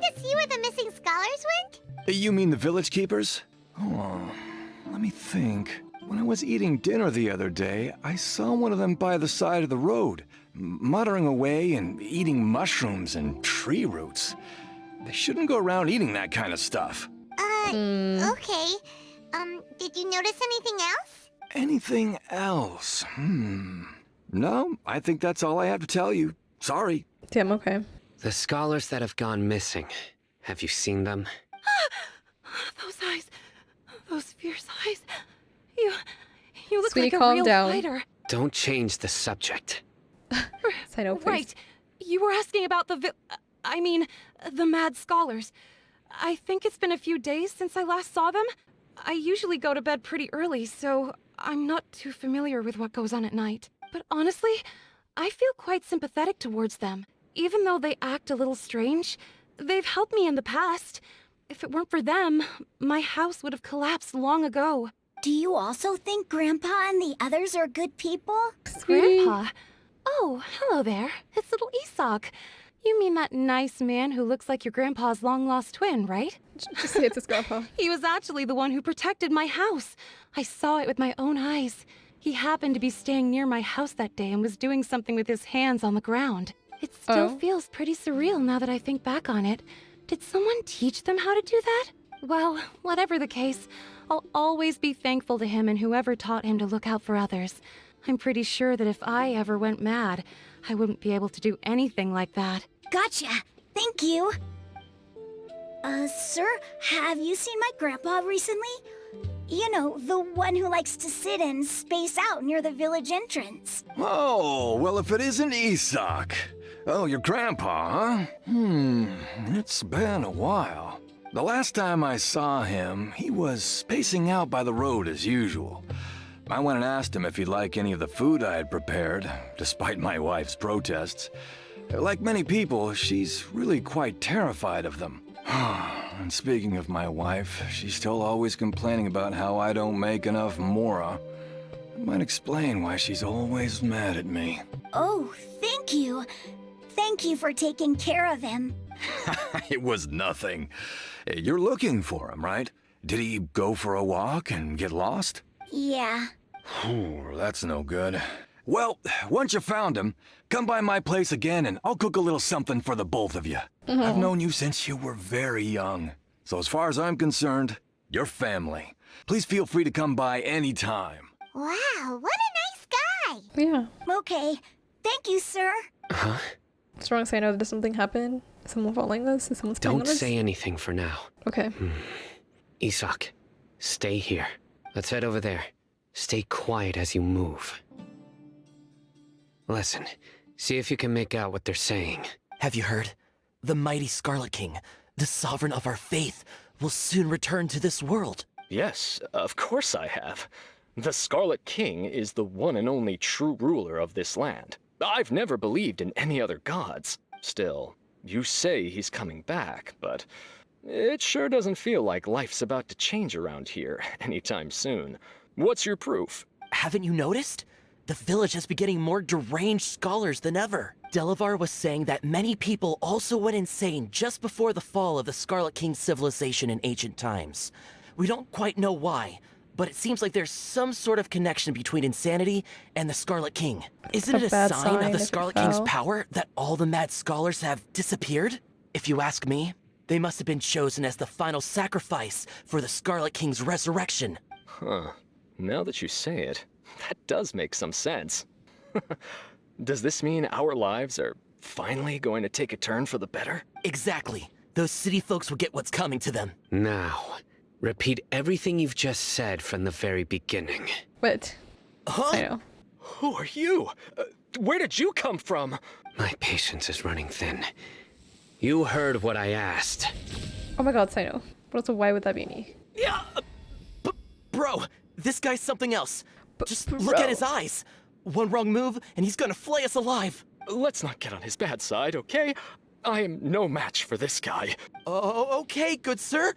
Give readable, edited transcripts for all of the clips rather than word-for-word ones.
to see where the missing scholars went? You mean the village keepers? Oh, let me think. When I was eating dinner the other day, I saw one of them by the side of the road, muttering away and eating mushrooms and tree roots. They shouldn't go around eating that kind of stuff. Okay. Did you notice anything else? Anything else? No, I think that's all I have to tell you. Sorry. Damn, okay. The scholars that have gone missing. Have you seen them? Those eyes. Those fierce eyes. You look Sweetie, like a calm real down. fighter. Don't change the subject. Saito, please. Right. You were asking about the mad scholars. I think it's been a few days since I last saw them. I usually go to bed pretty early, so I'm not too familiar with what goes on at night. But honestly, I feel quite sympathetic towards them. Even though they act a little strange, they've helped me in the past. If it weren't for them, my house would have collapsed long ago. Do you also think Grandpa and the others are good people? Sweetie. Grandpa? Oh, hello there. It's little Isak. You mean that nice man who looks like your grandpa's long-lost twin, right? Just say it's his grandpa. He was actually the one who protected my house. I saw it with my own eyes. He happened to be staying near my house that day and was doing something with his hands on the ground. It still feels pretty surreal now that I think back on it. Did someone teach them how to do that? Well, whatever the case, I'll always be thankful to him and whoever taught him to look out for others. I'm pretty sure that if I ever went mad, I wouldn't be able to do anything like that. Gotcha. Thank you. Sir, have you seen my grandpa recently? You know, the one who likes to sit and space out near the village entrance. Oh, well, if it isn't Isak. Oh, your grandpa, huh? It's been a while. The last time I saw him, he was spacing out by the road as usual. I went and asked him if he'd like any of the food I had prepared, despite my wife's protests. Like many people, she's really quite terrified of them. And speaking of my wife, she's still always complaining about how I don't make enough mora. That might explain why she's always mad at me. Oh, thank you. Thank you for taking care of him. It was nothing. You're looking for him, right? Did he go for a walk and get lost? Yeah. Ooh, that's no good. Well, once you found him, come by my place again and I'll cook a little something for the both of you. I've known you since you were very young. So as far as I'm concerned, you're family. Please feel free to come by anytime. Wow, what a nice guy. Yeah. Okay. Thank you, sir. Huh? What's wrong, Saito? Did something happen? Is someone following us? Is someone spying on Don't us? say anything for now. Okay. Isak, stay here. Let's head over there. Stay quiet as you move. Listen, see if you can make out what they're saying. Have you heard? The mighty Scarlet King, the sovereign of our faith, will soon return to this world. Yes, of course I have. The Scarlet King is the one and only true ruler of this land. I've never believed in any other gods. Still, you say he's coming back, but it sure doesn't feel like life's about to change around here anytime soon. What's your proof? Haven't you noticed? The village has been getting more deranged scholars than ever. Delavar was saying that many people also went insane just before the fall of the Scarlet King's civilization in ancient times. We don't quite know why, but it seems like there's some sort of connection between insanity and the Scarlet King. Isn't it a bad sign sign of the if it Scarlet King's fell. power that all the mad scholars have disappeared? If you ask me, they must have been chosen as the final sacrifice for the Scarlet King's resurrection. Huh. Now that you say it, that does make some sense. Does this mean our lives are finally going to take a turn for the better? Exactly. Those city folks will get what's coming to them. Now, repeat everything you've just said from the very beginning. Wait. Huh? Saito. Who are you? Where did you come from? My patience is running thin. You heard what I asked. Oh my god, Saito. But also, why would that be me? Yeah, bro, this guy's something else. Just look bro. at his eyes. One wrong move, and he's gonna flay us alive. Let's not get on his bad side, okay? I am no match for this guy. Oh, okay, good sir.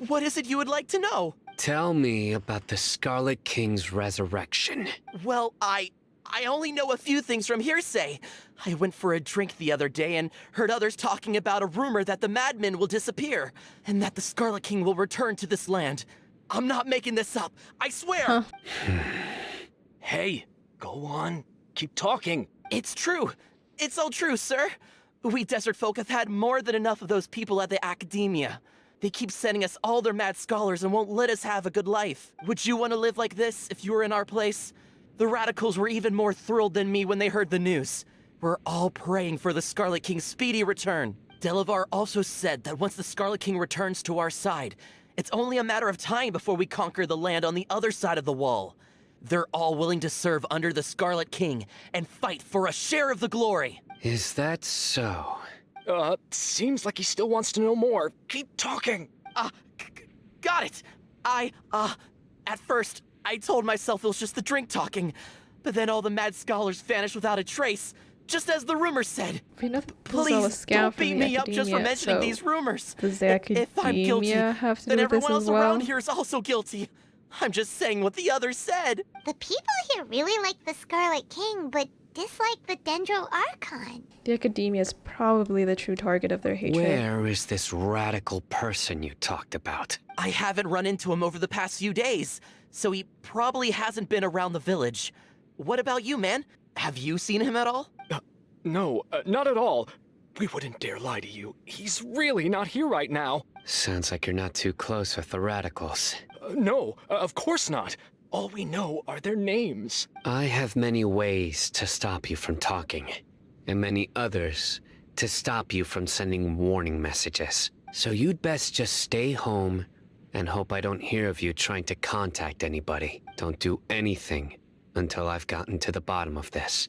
What is it you would like to know? Tell me about the Scarlet King's resurrection. Well, I only know a few things from hearsay. I went for a drink the other day and heard others talking about a rumor that the madmen will disappear, and that the Scarlet King will return to this land. I'm not making this up, I swear! Huh. Hey, go on. Keep talking. It's true. It's all true, sir. We desert folk have had more than enough of those people at the academia. They keep sending us all their mad scholars and won't let us have a good life. Would you want to live like this if you were in our place? The radicals were even more thrilled than me when they heard the news. We're all praying for the Scarlet King's speedy return. Delavar also said that once the Scarlet King returns to our side, it's only a matter of time before we conquer the land on the other side of the wall. They're all willing to serve under the Scarlet King and fight for a share of the glory. Is that so? Seems like he still wants to know more. Keep talking. Got it. At first, I told myself it was just the drink talking, but then all the mad scholars vanished without a trace, just as the rumors said. We know that this is all a Please scam don't from beat the me up just for academia, mentioning so these rumors. does the If I'm guilty, academia have to do then with everyone this else as well? around here is also guilty. I'm just saying what the others said. The people here really like the Scarlet King, but dislike the Dendro Archon. The academia is probably the true target of their hatred. Where is this radical person you talked about? I haven't run into him over the past few days, so he probably hasn't been around the village. What about you, man? Have you seen him at all? No, not at all. We wouldn't dare lie to you. He's really not here right now. Sounds like you're not too close with the radicals. No, of course not. All we know are their names. I have many ways to stop you from talking, and many others to stop you from sending warning messages. So you'd best just stay home and hope I don't hear of you trying to contact anybody. Don't do anything until I've gotten to the bottom of this.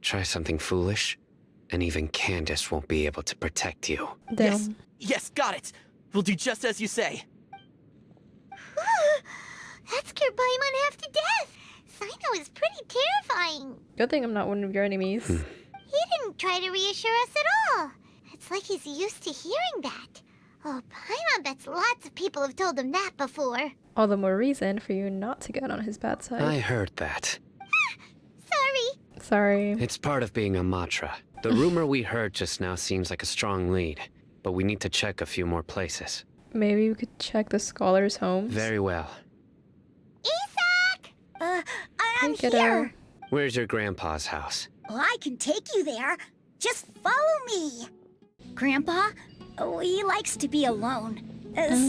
Try something foolish, and even Candace won't be able to protect you. Damn. Yes, got it. We'll do just as you say. That scared Paimon half to death. Sino is pretty terrifying. Good thing I'm not one of your enemies. He didn't try to reassure us at all. It's like he's used to hearing that. Oh, Paimon bets lots of people have told him that before. All the more reason for you not to get on his bad side. I heard that. Sorry. Sorry. It's part of being a Matra. The rumor we heard just now seems like a strong lead, but we need to check a few more places. Maybe we could check the scholars' homes. Very well. Isaac! I'm kiddo. here. Where's your grandpa's house? Well, I can take you there. Just follow me. Grandpa, he likes to be alone.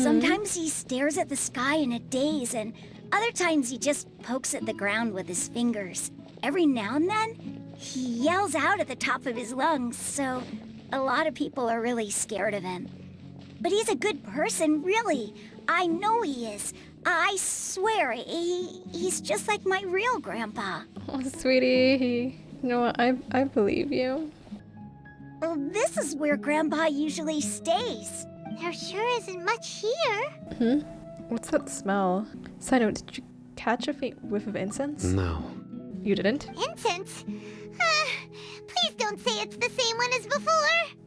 Sometimes he stares at the sky in a daze, and other times he just pokes at the ground with his fingers. Every now and then, he yells out at the top of his lungs, so a lot of people are really scared of him. But he's a good person, really. I know he is. I swear, he's just like my real grandpa. Oh, sweetie. You know what? I believe you. Well, this is where Grandpa usually stays. There sure isn't much here. What's that smell? Side note, did you catch a faint whiff of incense? No. You didn't? Incense? Please don't say it's the same one as before.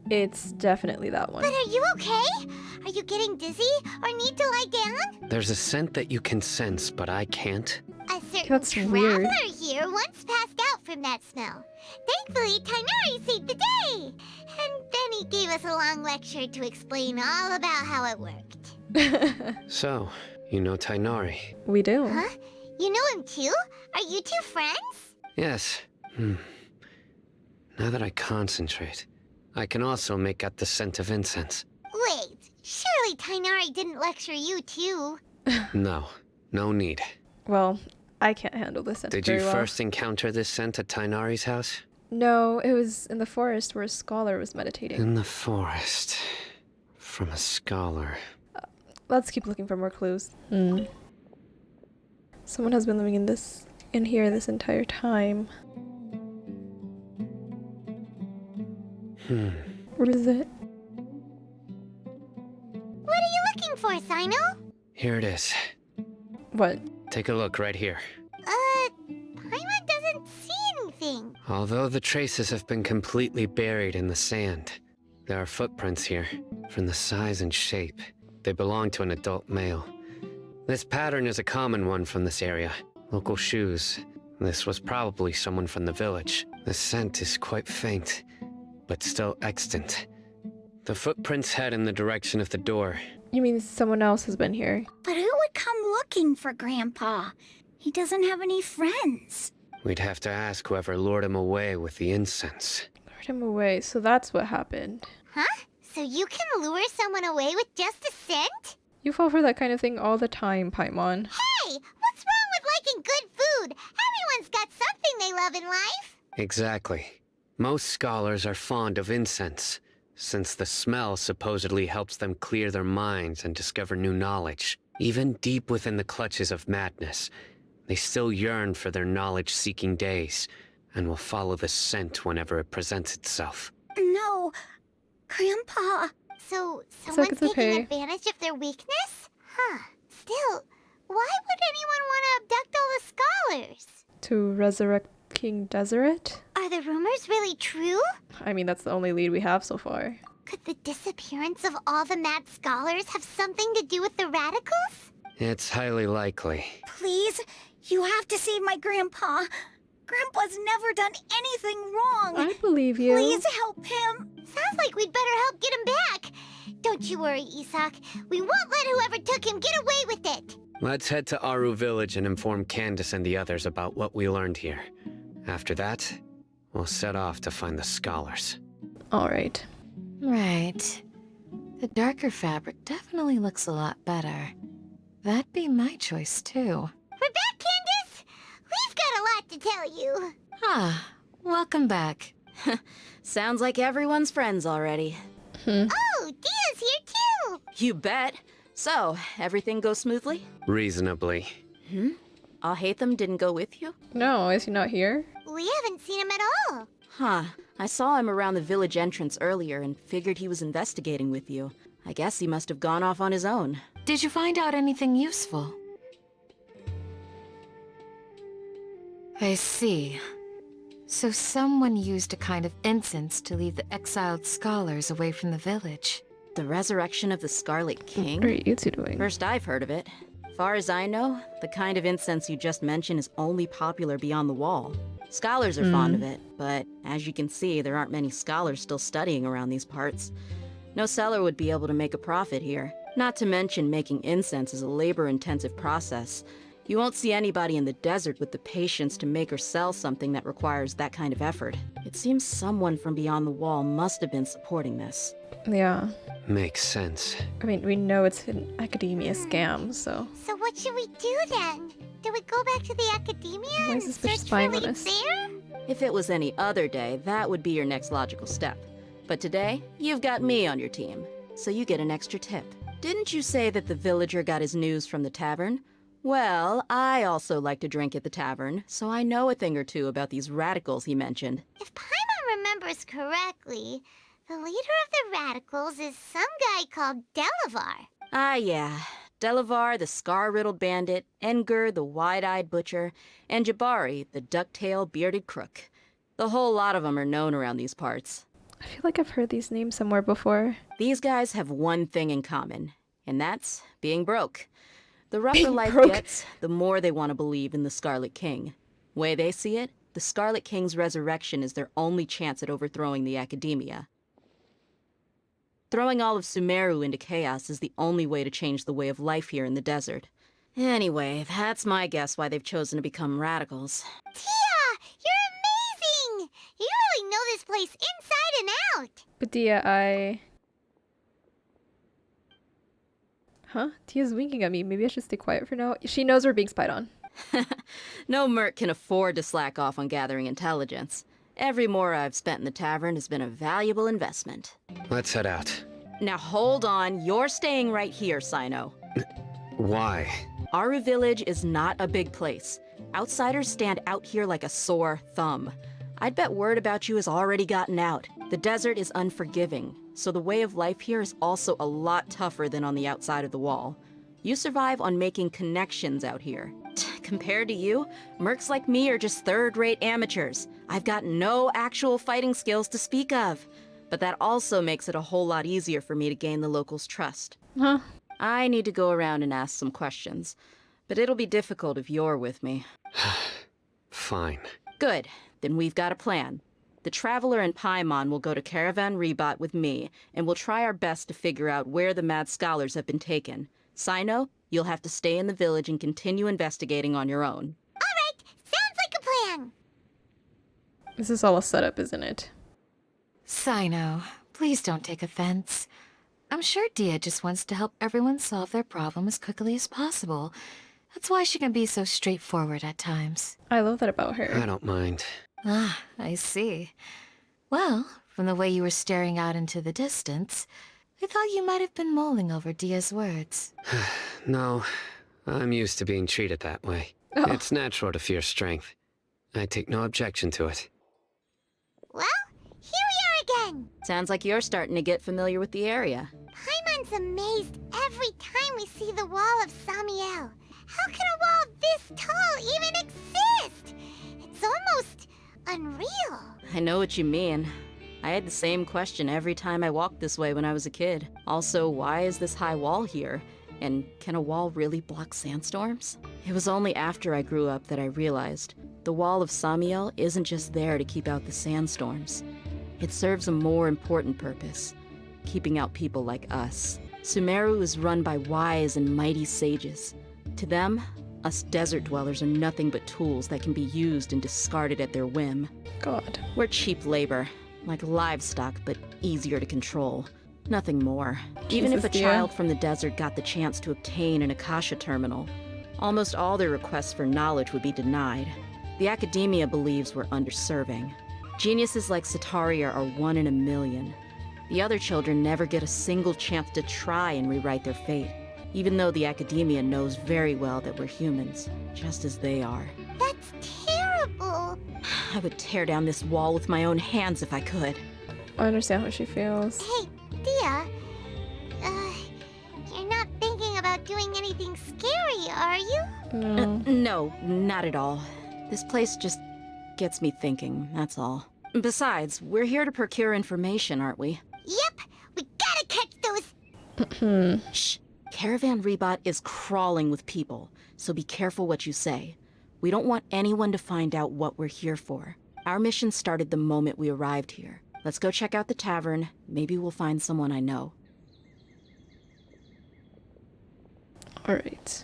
It's definitely that one. But are you okay? Are you getting dizzy or need to lie down? There's a scent that you can sense, but I can't. A certain That's traveler weird. here once passed out from that smell. Thankfully, Tainari saved the day. And then he gave us a long lecture to explain all about how it worked. So, you know Tainari? We do. Huh? You know him too? Are you two friends? Yes. Now that I concentrate, I can also make out the scent of incense. Wait, surely Tainari didn't lecture you too. No, no need. Well, I can't handle this scent Did you very well. first encounter this scent at Tainari's house? No, it was in the forest where a scholar was meditating. In the forest. From a scholar. Let's keep looking for more clues. Someone has been living in here this entire time. What is it? What are you looking for, Sino? Here it is. What? Take a look right here. Paimon doesn't see anything. Although the traces have been completely buried in the sand, there are footprints here, from the size and shape. They belong to an adult male. This pattern is a common one from this area. Local shoes, This was probably someone from the village. The scent is quite faint, but still extant. The footprints head in the direction of the door. You mean someone else has been here? But who would come looking for Grandpa? He doesn't have any friends. We'd have to ask whoever lured him away with the incense. Lured him away, so that's what happened. Huh? So you can lure someone away with just a scent? You fall for that kind of thing all the time, Paimon. Hey, what's wrong with liking good food? Everyone's got something they love in life. Exactly. Most scholars are fond of incense, since the smell supposedly helps them clear their minds and discover new knowledge. Even deep within the clutches of madness, they still yearn for their knowledge-seeking days, and will follow the scent whenever it presents itself. No, Grandpa. So someone's it's taking okay. advantage of their weakness? Huh. Still, why would anyone want to abduct all the scholars? To resurrect King Deshret? Are the rumors really true? I mean, that's the only lead we have so far. Could the disappearance of all the mad scholars have something to do with the radicals? It's highly likely. Please, you have to save my Grandpa. Grandpa's never done anything wrong. I believe you. Please help him. Sounds like we'd better help get him back. Don't you worry, Isak. We won't let whoever took him get away with it. Let's head to Aru village and inform Candace and the others about what we learned here. After that, we'll set off to find the scholars. Alright. Right. The darker fabric definitely looks a lot better. That'd be my choice, too. We're back, Candace. We've got a lot to tell you. Ah, welcome back. Sounds like everyone's friends already. Oh, Dia's here too. You bet. So, everything goes smoothly? Reasonably. Alhaitham didn't go with you? No, is he not here? We haven't seen him at all. Huh. I saw him around the village entrance earlier and figured he was investigating with you. I guess he must have gone off on his own. Did you find out anything useful? I see. So someone used a kind of incense to lead the exiled scholars away from the village. The resurrection of the Scarlet King? What are you two doing? First I've heard of it. Far as I know, the kind of incense you just mentioned is only popular beyond the wall. Scholars are fond of it, but as you can see, there aren't many scholars still studying around these parts. No seller would be able to make a profit here. Not to mention making incense is a labor-intensive process. You won't see anybody in the desert with the patience to make or sell something that requires that kind of effort. It seems someone from beyond the wall must have been supporting this. Yeah. Makes sense. I mean, we know it's an academia scam, so... So what should we do then? Do we go back to the academia Why and is this bitch search for spying on leads us? there? If it was any other day, that would be your next logical step. But today, you've got me on your team, so you get an extra tip. Didn't you say that the villager got his news from the tavern? Well, I also like to drink at the tavern, so I know a thing or two about these radicals he mentioned. If Paimon remembers correctly, the leader of the radicals is some guy called Delavar. Ah, yeah. Delavar, the scar-riddled bandit, Engur, the wide-eyed butcher, and Jabari, the duck-tailed bearded crook. The whole lot of them are known around these parts. I feel like I've heard these names somewhere before. These guys have one thing in common, and that's being broke. The rougher Being life broke. gets, the more they want to believe in the Scarlet King. Way they see it, the Scarlet King's resurrection is their only chance at overthrowing the Academia. Throwing all of Sumeru into chaos is the only way to change the way of life here in the desert. Anyway, that's my guess why they've chosen to become radicals. Tia, you're amazing! You really know this place inside and out. But Dia, Huh? Tia's winking at me. Maybe I should stay quiet for now. She knows we're being spied on. No merc can afford to slack off on gathering intelligence. Every mora I've spent in the tavern has been a valuable investment. Let's head out. Now hold on, you're staying right here, Sino. Why? Aru Village is not a big place. Outsiders stand out here like a sore thumb. I'd bet word about you has already gotten out. The desert is unforgiving, so the way of life here is also a lot tougher than on the outside of the wall. You survive on making connections out here. Compared to you, mercs like me are just third-rate amateurs. I've got no actual fighting skills to speak of. But that also makes it a whole lot easier for me to gain the locals' trust. Huh? I need to go around and ask some questions, but it'll be difficult if you're with me. Fine. Good. Then we've got a plan. The Traveler and Paimon will go to Caravan Rebot with me, and we'll try our best to figure out where the mad scholars have been taken. Sino, you'll have to stay in the village and continue investigating on your own. Alright, sounds like a plan. This is all a setup, isn't it? Sino, please don't take offense. I'm sure Dia just wants to help everyone solve their problem as quickly as possible. That's why she can be so straightforward at times. I love that about her. I don't mind. Ah, I see. Well, from the way you were staring out into the distance, I thought you might have been mulling over Dia's words. No, I'm used to being treated that way. Oh. It's natural to fear strength. I take no objection to it. Well, here we are again. Sounds like you're starting to get familiar with the area. Paimon's amazed every time we see the wall of Samiel. How can a wall this tall even exist? It's almost unreal. I know what you mean. I had the same question every time I walked this way when I was a kid. Also, why is this high wall here? And can a wall really block sandstorms? It was only after I grew up that I realized the wall of Samiel isn't just there to keep out the sandstorms. It serves a more important purpose, keeping out people like us. Sumeru is run by wise and mighty sages. To them, us desert dwellers are nothing but tools that can be used and discarded at their whim. God. We're cheap labor, like livestock, but easier to control. Nothing more. Even if a Jesus, Dia. child from the desert got the chance to obtain an Akasha terminal, almost all their requests for knowledge would be denied. The academia believes we're underserving. Geniuses like Sataria are 1 in a million. The other children never get a single chance to try and rewrite their fate, even though the academia knows very well that we're humans, just as they are. That's terrible. I would tear down this wall with my own hands if I could. I understand how she feels. Hey, Dia. You're not thinking about doing anything scary, are you? No. No, not at all. This place just gets me thinking, that's all. Besides, we're here to procure information, aren't we? Yep, we gotta catch those. Shh. Caravan Rebot is crawling with people, so be careful what you say. We don't want anyone to find out what we're here for. Our mission started the moment we arrived here. Let's go check out the tavern. Maybe we'll find someone I know. Alright.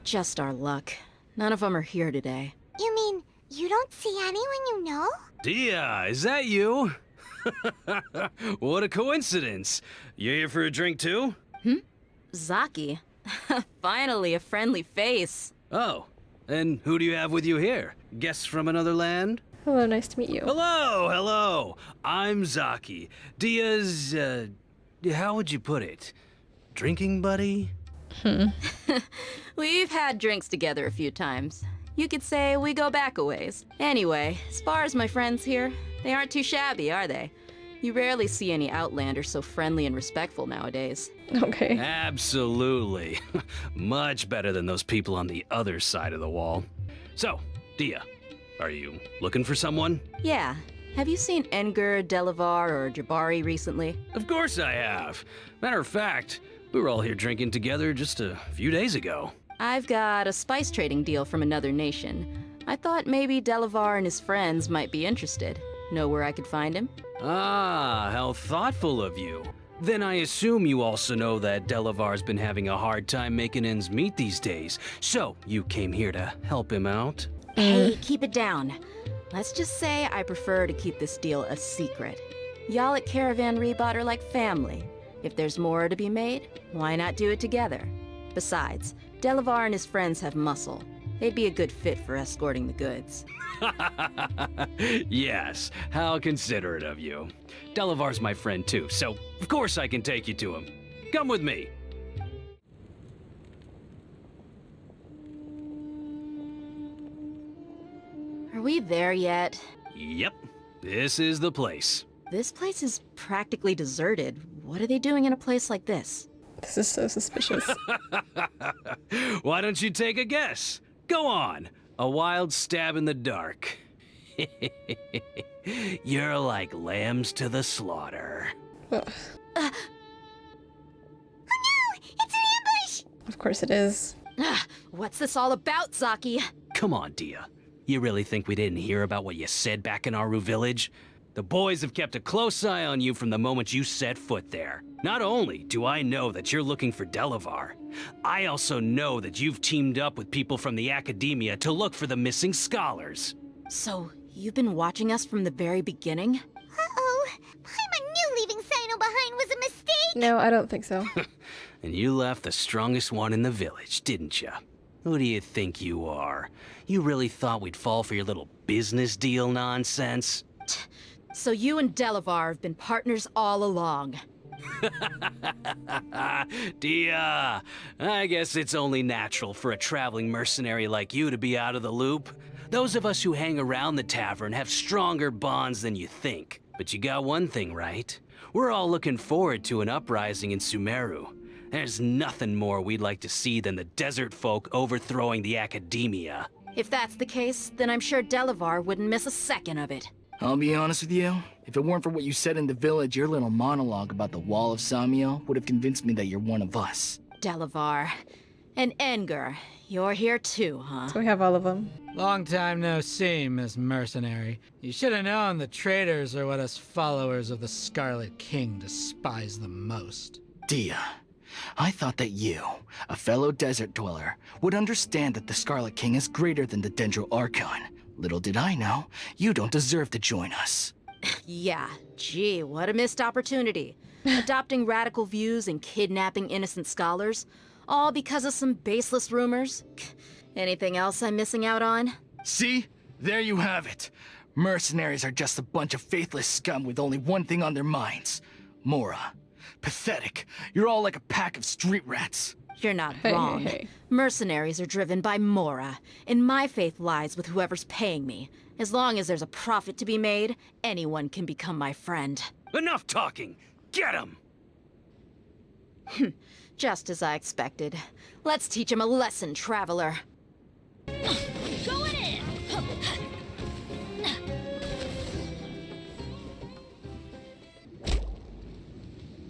Just our luck. None of them are here today. You mean you don't see anyone you know? Dia, is that you? What a coincidence. You here for a drink too? Zaki. Finally, a friendly face. Oh, and who do you have with you here? Guests from another land? Hello, nice to meet you. Hello, hello. I'm Zaki. Dia's, how would you put it? Drinking buddy? We've had drinks together a few times. You could say we go back a ways. Anyway, as far as my friends here, they aren't too shabby, are they? You rarely see any Outlanders so friendly and respectful nowadays. Okay. Absolutely. Much better than those people on the other side of the wall. So, Dia, are you looking for someone? Yeah. Have you seen Enger, Delavar, or Jabari recently? Of course I have. Matter of fact, we were all here drinking together just a few days ago. I've got a spice trading deal from another nation. I thought maybe Delavar and his friends might be interested. Know where I could find him? Ah, how thoughtful of you. Then I assume you also know that Delavar's been having a hard time making ends meet these days. So, you came here to help him out? Hey, keep it down. Let's just say I prefer to keep this deal a secret. Y'all at Caravan Rebot are like family. If there's more to be made, why not do it together? Besides, Delavar and his friends have muscle. They'd be a good fit for escorting the goods. Yes, how considerate of you. Delavar's my friend too, so of course I can take you to him. Come with me. Are we there yet? Yep, this is the place. This place is practically deserted. What are they doing in a place like this? This is so suspicious. Why don't you take a guess? Go on. A wild stab in the dark. You're like lambs to the slaughter. Ugh. Oh no! It's an ambush! Of course it is. What's this all about, Zaki? Come on, Dia. You really think we didn't hear about what you said back in Aru village? The boys have kept a close eye on you from the moment you set foot there. Not only do I know that you're looking for Delavar, I also know that you've teamed up with people from the academia to look for the missing scholars. So, you've been watching us from the very beginning? Uh-oh. Paimon knew leaving Sino behind was a mistake! No, I don't think so. And you left the strongest one in the village, didn't you? Who do you think you are? You really thought we'd fall for your little business deal nonsense? So you and Delavar have been partners all along. Dia, I guess it's only natural for a traveling mercenary like you to be out of the loop. Those of us who hang around the tavern have stronger bonds than you think. But you got one thing right. We're all looking forward to an uprising in Sumeru. There's nothing more we'd like to see than the desert folk overthrowing the academia. If that's the case, then I'm sure Delavar wouldn't miss a second of it. I'll be honest with you, if it weren't for what you said in the village, your little monologue about the Wall of Samiel would have convinced me that you're one of us. Delavar. And Engur, you're here too, huh? So we have all of them. Long time no see, Miss Mercenary. You should have known the traitors are what us followers of the Scarlet King despise the most. Dia, I thought that you, a fellow desert dweller, would understand that the Scarlet King is greater than the Dendro Archon. Little did I know, you don't deserve to join us. Yeah, gee, what a missed opportunity. Adopting radical views and kidnapping innocent scholars, all because of some baseless rumors. Anything else I'm missing out on? See? There you have it. Mercenaries are just a bunch of faithless scum with only one thing on their minds. Mora. Pathetic. You're all like a pack of street rats. You're not wrong. Mercenaries are driven by Mora, and my faith lies with whoever's paying me. As long as there's a profit to be made, anyone can become my friend. Enough talking! Get him! Just as I expected. Let's teach him a lesson, traveler. Going in!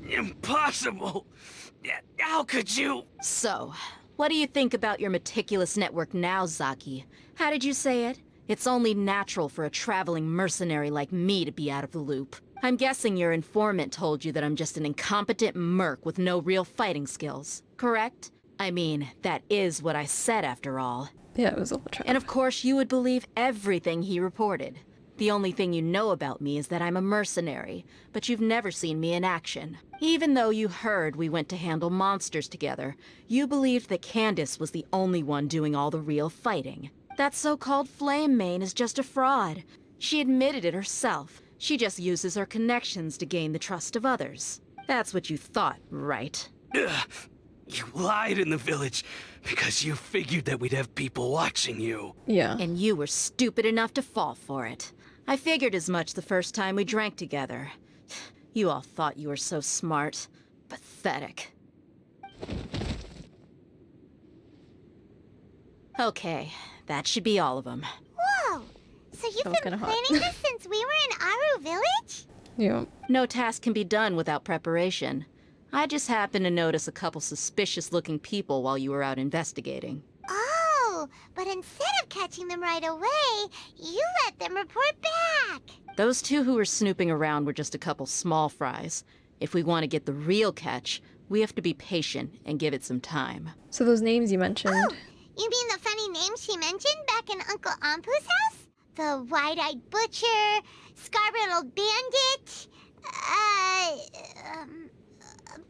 Impossible! How could you? So, what do you think about your meticulous network now, Zaki? How did you say it? It's only natural for a traveling mercenary like me to be out of the loop. I'm guessing your informant told you that I'm just an incompetent merc with no real fighting skills, correct? I mean, that is what I said after all. Yeah, it was all a trap. And of course you would believe everything he reported. The only thing you know about me is that I'm a mercenary, but you've never seen me in action. Even though you heard we went to handle monsters together, you believed that Candace was the only one doing all the real fighting. That so-called Flame Mane is just a fraud. She admitted it herself. She just uses her connections to gain the trust of others. That's what you thought, right? Ugh. You lied in the village because you figured that we'd have people watching you. Yeah. And you were stupid enough to fall for it. I figured as much the first time we drank together. You all thought you were so smart. Pathetic. Okay, that should be all of them. Whoa! So you've been planning this since we were in Aru village? Yeah. No task can be done without preparation. I just happened to notice a couple suspicious-looking people while you were out investigating. Oh, but instead of catching them right away, you let them report back. Those two who were snooping around were just a couple small fries. If we want to get the real catch, we have to be patient and give it some time. So those names you mentioned. Oh, you mean the funny names she mentioned back in Uncle Ampu's house? The wide-eyed butcher, scar-riddled bandit,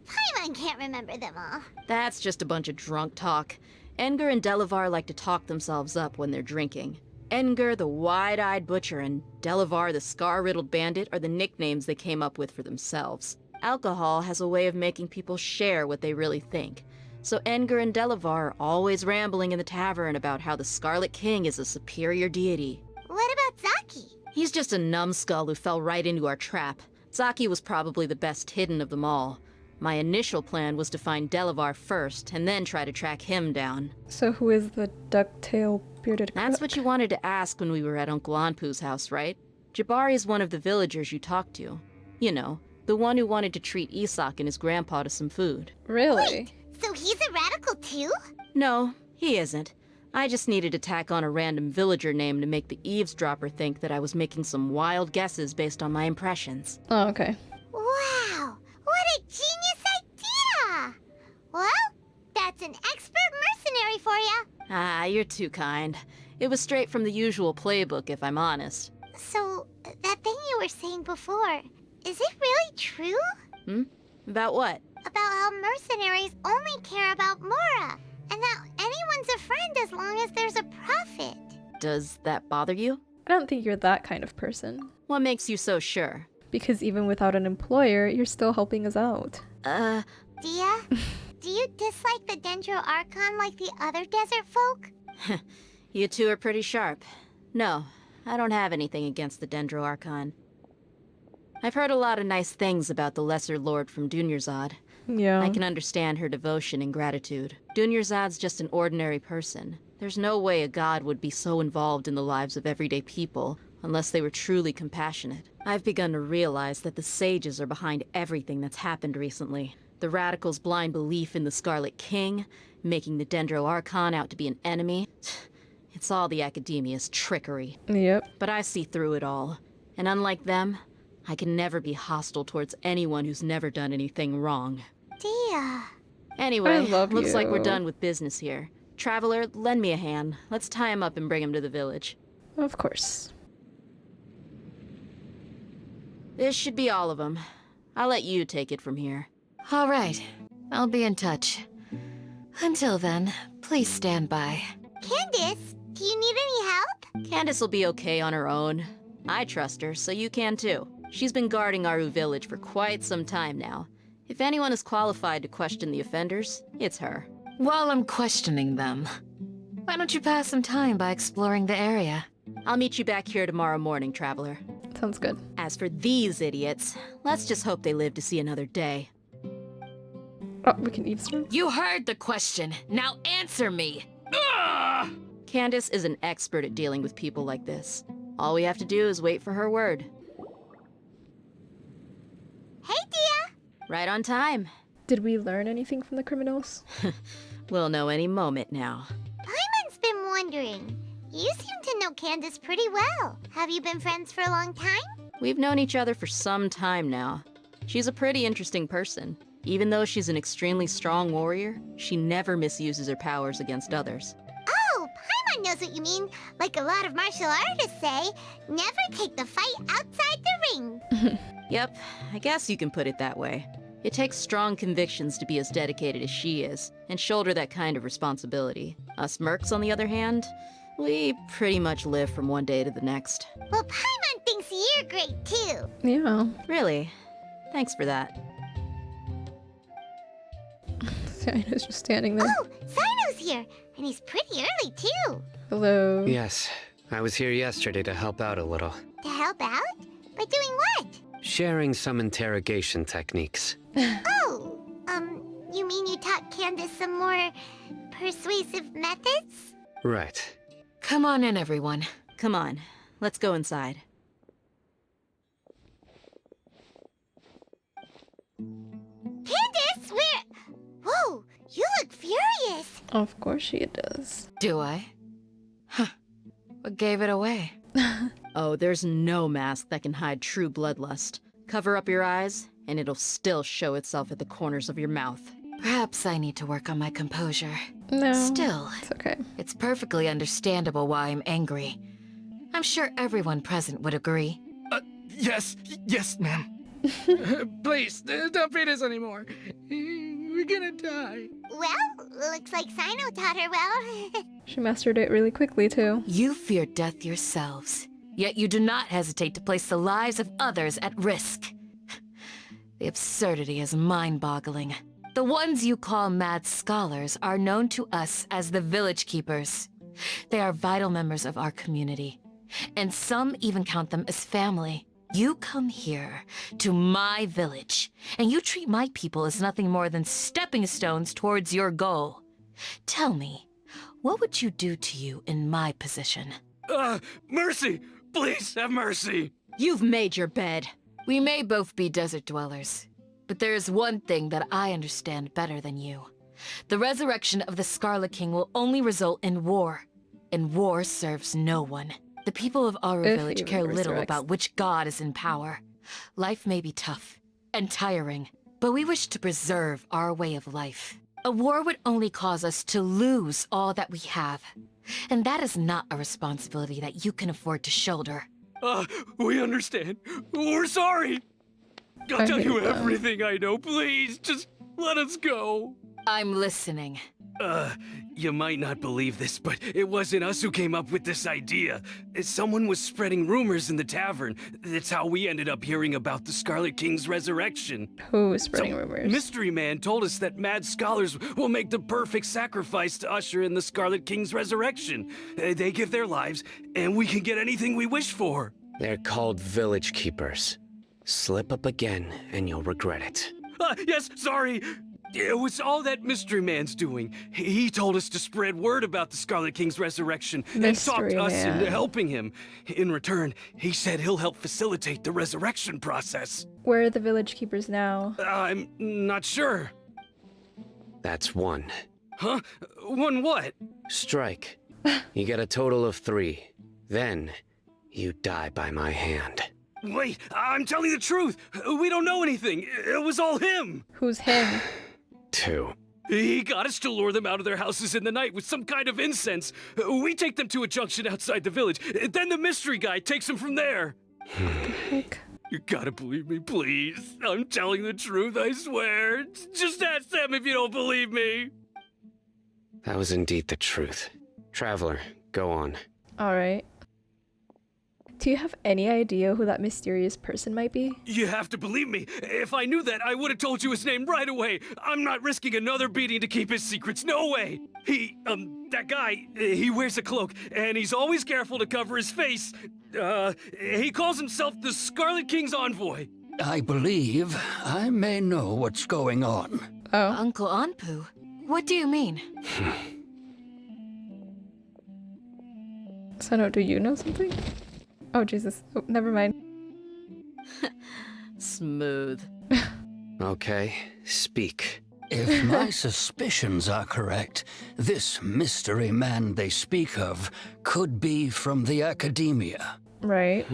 Paimon can't remember them all. That's just a bunch of drunk talk. Engur and Delavar like to talk themselves up when they're drinking. Engur, the wide-eyed butcher, and Delavar, the scar-riddled bandit, are the nicknames they came up with for themselves. Alcohol has a way of making people share what they really think. So Engur and Delavar are always rambling in the tavern about how the Scarlet King is a superior deity. What about Zaki? He's just a numbskull who fell right into our trap. Zaki was probably the best hidden of them all. My initial plan was to find Delavar first, and then try to track him down. So who is the ducktail bearded That's crook? what you wanted to ask when we were at Uncle Anpu's house, right? Jabari is one of the villagers you talked to. You know, the one who wanted to treat Isak and his grandpa to some food. Really? So he's a radical too? No, he isn't. I just needed to tack on a random villager name to make the eavesdropper think that I was making some wild guesses based on my impressions. Oh, okay. Wow, what a genius idea! Well, that's an expert mercenary for you. Ah, you're too kind. It was straight from the usual playbook, if I'm honest. So, that thing you were saying before, is it really true? About what? About how mercenaries only care about Mora, and that anyone's a friend as long as there's a profit. Does that bother you? I don't think you're that kind of person. What makes you so sure? Because even without an employer, you're still helping us out. Dia, do you dislike the Dendro Archon like the other desert folk? You two are pretty sharp. No, I don't have anything against the Dendro Archon. I've heard a lot of nice things about the Lesser Lord from Dunyarzad. Yeah. I can understand her devotion and gratitude. Dunyarzad's just an ordinary person. There's no way a god would be so involved in the lives of everyday people unless they were truly compassionate. I've begun to realize that the sages are behind everything that's happened recently. The radicals' blind belief in the Scarlet King, making the Dendro Archon out to be an enemy. It's all the Academia's trickery. Yep. But I see through it all. And unlike them, I can never be hostile towards anyone who's never done anything wrong. Dia. Anyway, I love looks like we're you. done with business here. Traveler, lend me a hand. Let's tie him up and bring him to the village. Of course. This should be all of them. I'll let you take it from here. All right. I'll be in touch. Until then, please stand by. Candace, do you need any help? Candace will be okay on her own. I trust her, so you can too. She's been guarding Aru village for quite some time now. If anyone is qualified to question the offenders, it's her. While I'm questioning them, why don't you pass some time by exploring the area? I'll meet you back here tomorrow morning, Traveler. Sounds good. As for these idiots, let's just hope they live to see another day. Oh, we can eavesdrop? You heard the question. Now answer me. Candace is an expert at dealing with people like this. All we have to do is wait for her word. Hey, Dia. Right on time. Did we learn anything from the criminals? We'll know any moment now. Paimon's been wondering. You seem to know Candace pretty well. Have you been friends for a long time? We've known each other for some time now. She's a pretty interesting person. Even though she's an extremely strong warrior, she never misuses her powers against others. Oh, Paimon knows what you mean. Like a lot of martial artists say, never take the fight outside the ring. Yep, I guess you can put it that way. It takes strong convictions to be as dedicated as she is, and shoulder that kind of responsibility. Us mercs, on the other hand, we pretty much live from one day to the next. Well, Paimon thinks you're great too. Yeah. Really? Thanks for that. Sino's just standing there. Oh, Sino's here, and he's pretty early too. Hello. Yes, I was here yesterday to help out a little. To help out? By doing what? Sharing some interrogation techniques. Oh, you mean you taught Candace some more persuasive methods? Right. Come on in, everyone. Come on, let's go inside. Candace, where? Whoa, you look furious. Of course she does. Do I? Huh. What gave it away? Oh, there's no mask that can hide true bloodlust. Cover up your eyes, and it'll still show itself at the corners of your mouth. Perhaps I need to work on my composure. No. Still, It's okay. it's perfectly understandable why I'm angry. I'm sure everyone present would agree. Yes, ma'am. Please, don't feed us anymore. We're gonna die. Well, looks like Sino taught her well. She mastered it really quickly, too. You fear death yourselves, yet you do not hesitate to place the lives of others at risk. The absurdity is mind-boggling. The ones you call mad scholars are known to us as the Village Keepers. They are vital members of our community, and some even count them as family. You come here, to my village, and you treat my people as nothing more than stepping stones towards your goal. Tell me, what would you do to you in my position? Mercy! Please have mercy! You've made your bed. We may both be desert dwellers, but there is one thing that I understand better than you. The resurrection of the Scarlet King will only result in war. And war serves no one. The people of our If village he care little resurrects. about which god is in power. Life may be tough and tiring, but we wish to preserve our way of life. A war would only cause us to lose all that we have. And that is not a responsibility that you can afford to shoulder. We understand. We're sorry. I'll I tell you hate them. everything I know. Please, just let us go. I'm listening. You might not believe this, but it wasn't us who came up with this idea. Someone was spreading rumors in the tavern. That's how we ended up hearing about the Scarlet King's resurrection. Who is spreading Some rumors? mystery man told us that mad scholars will make the perfect sacrifice to usher in the Scarlet King's resurrection. They give their lives, and we can get anything we wish for. They're called village keepers. Slip up again, and you'll regret it. Yes, sorry. It was all that mystery man's doing. He told us to spread word about the Scarlet King's resurrection and talk Mystery to us man. into helping him. In return, he said he'll help facilitate the resurrection process. Where are the village keepers now? I'm not sure. That's one. Huh? One what? Strike. You get a total of 3. Then, you die by my hand. Wait, I'm telling the truth. We don't know anything. It was all him. Who's him? 2. He got us to lure them out of their houses in the night with some kind of incense. We take them to a junction outside the village. Then the mystery guy takes them from there. Heck. You gotta believe me, please. I'm telling the truth, I swear. Just ask them if you don't believe me. That was indeed the truth. Traveler, go on. Alright. Do you have any idea who that mysterious person might be? You have to believe me. If I knew that, I would have told you his name right away. I'm not risking another beating to keep his secrets. No way. That guy, he wears a cloak, and he's always careful to cover his face. He calls himself the Scarlet King's envoy. I believe I may know what's going on. Oh. Uncle Anpu, what do you mean? Sano, do you know something? Oh, Jesus. Oh, never mind. Smooth. Okay, speak. If my suspicions are correct, this mystery man they speak of could be from the academia. Right.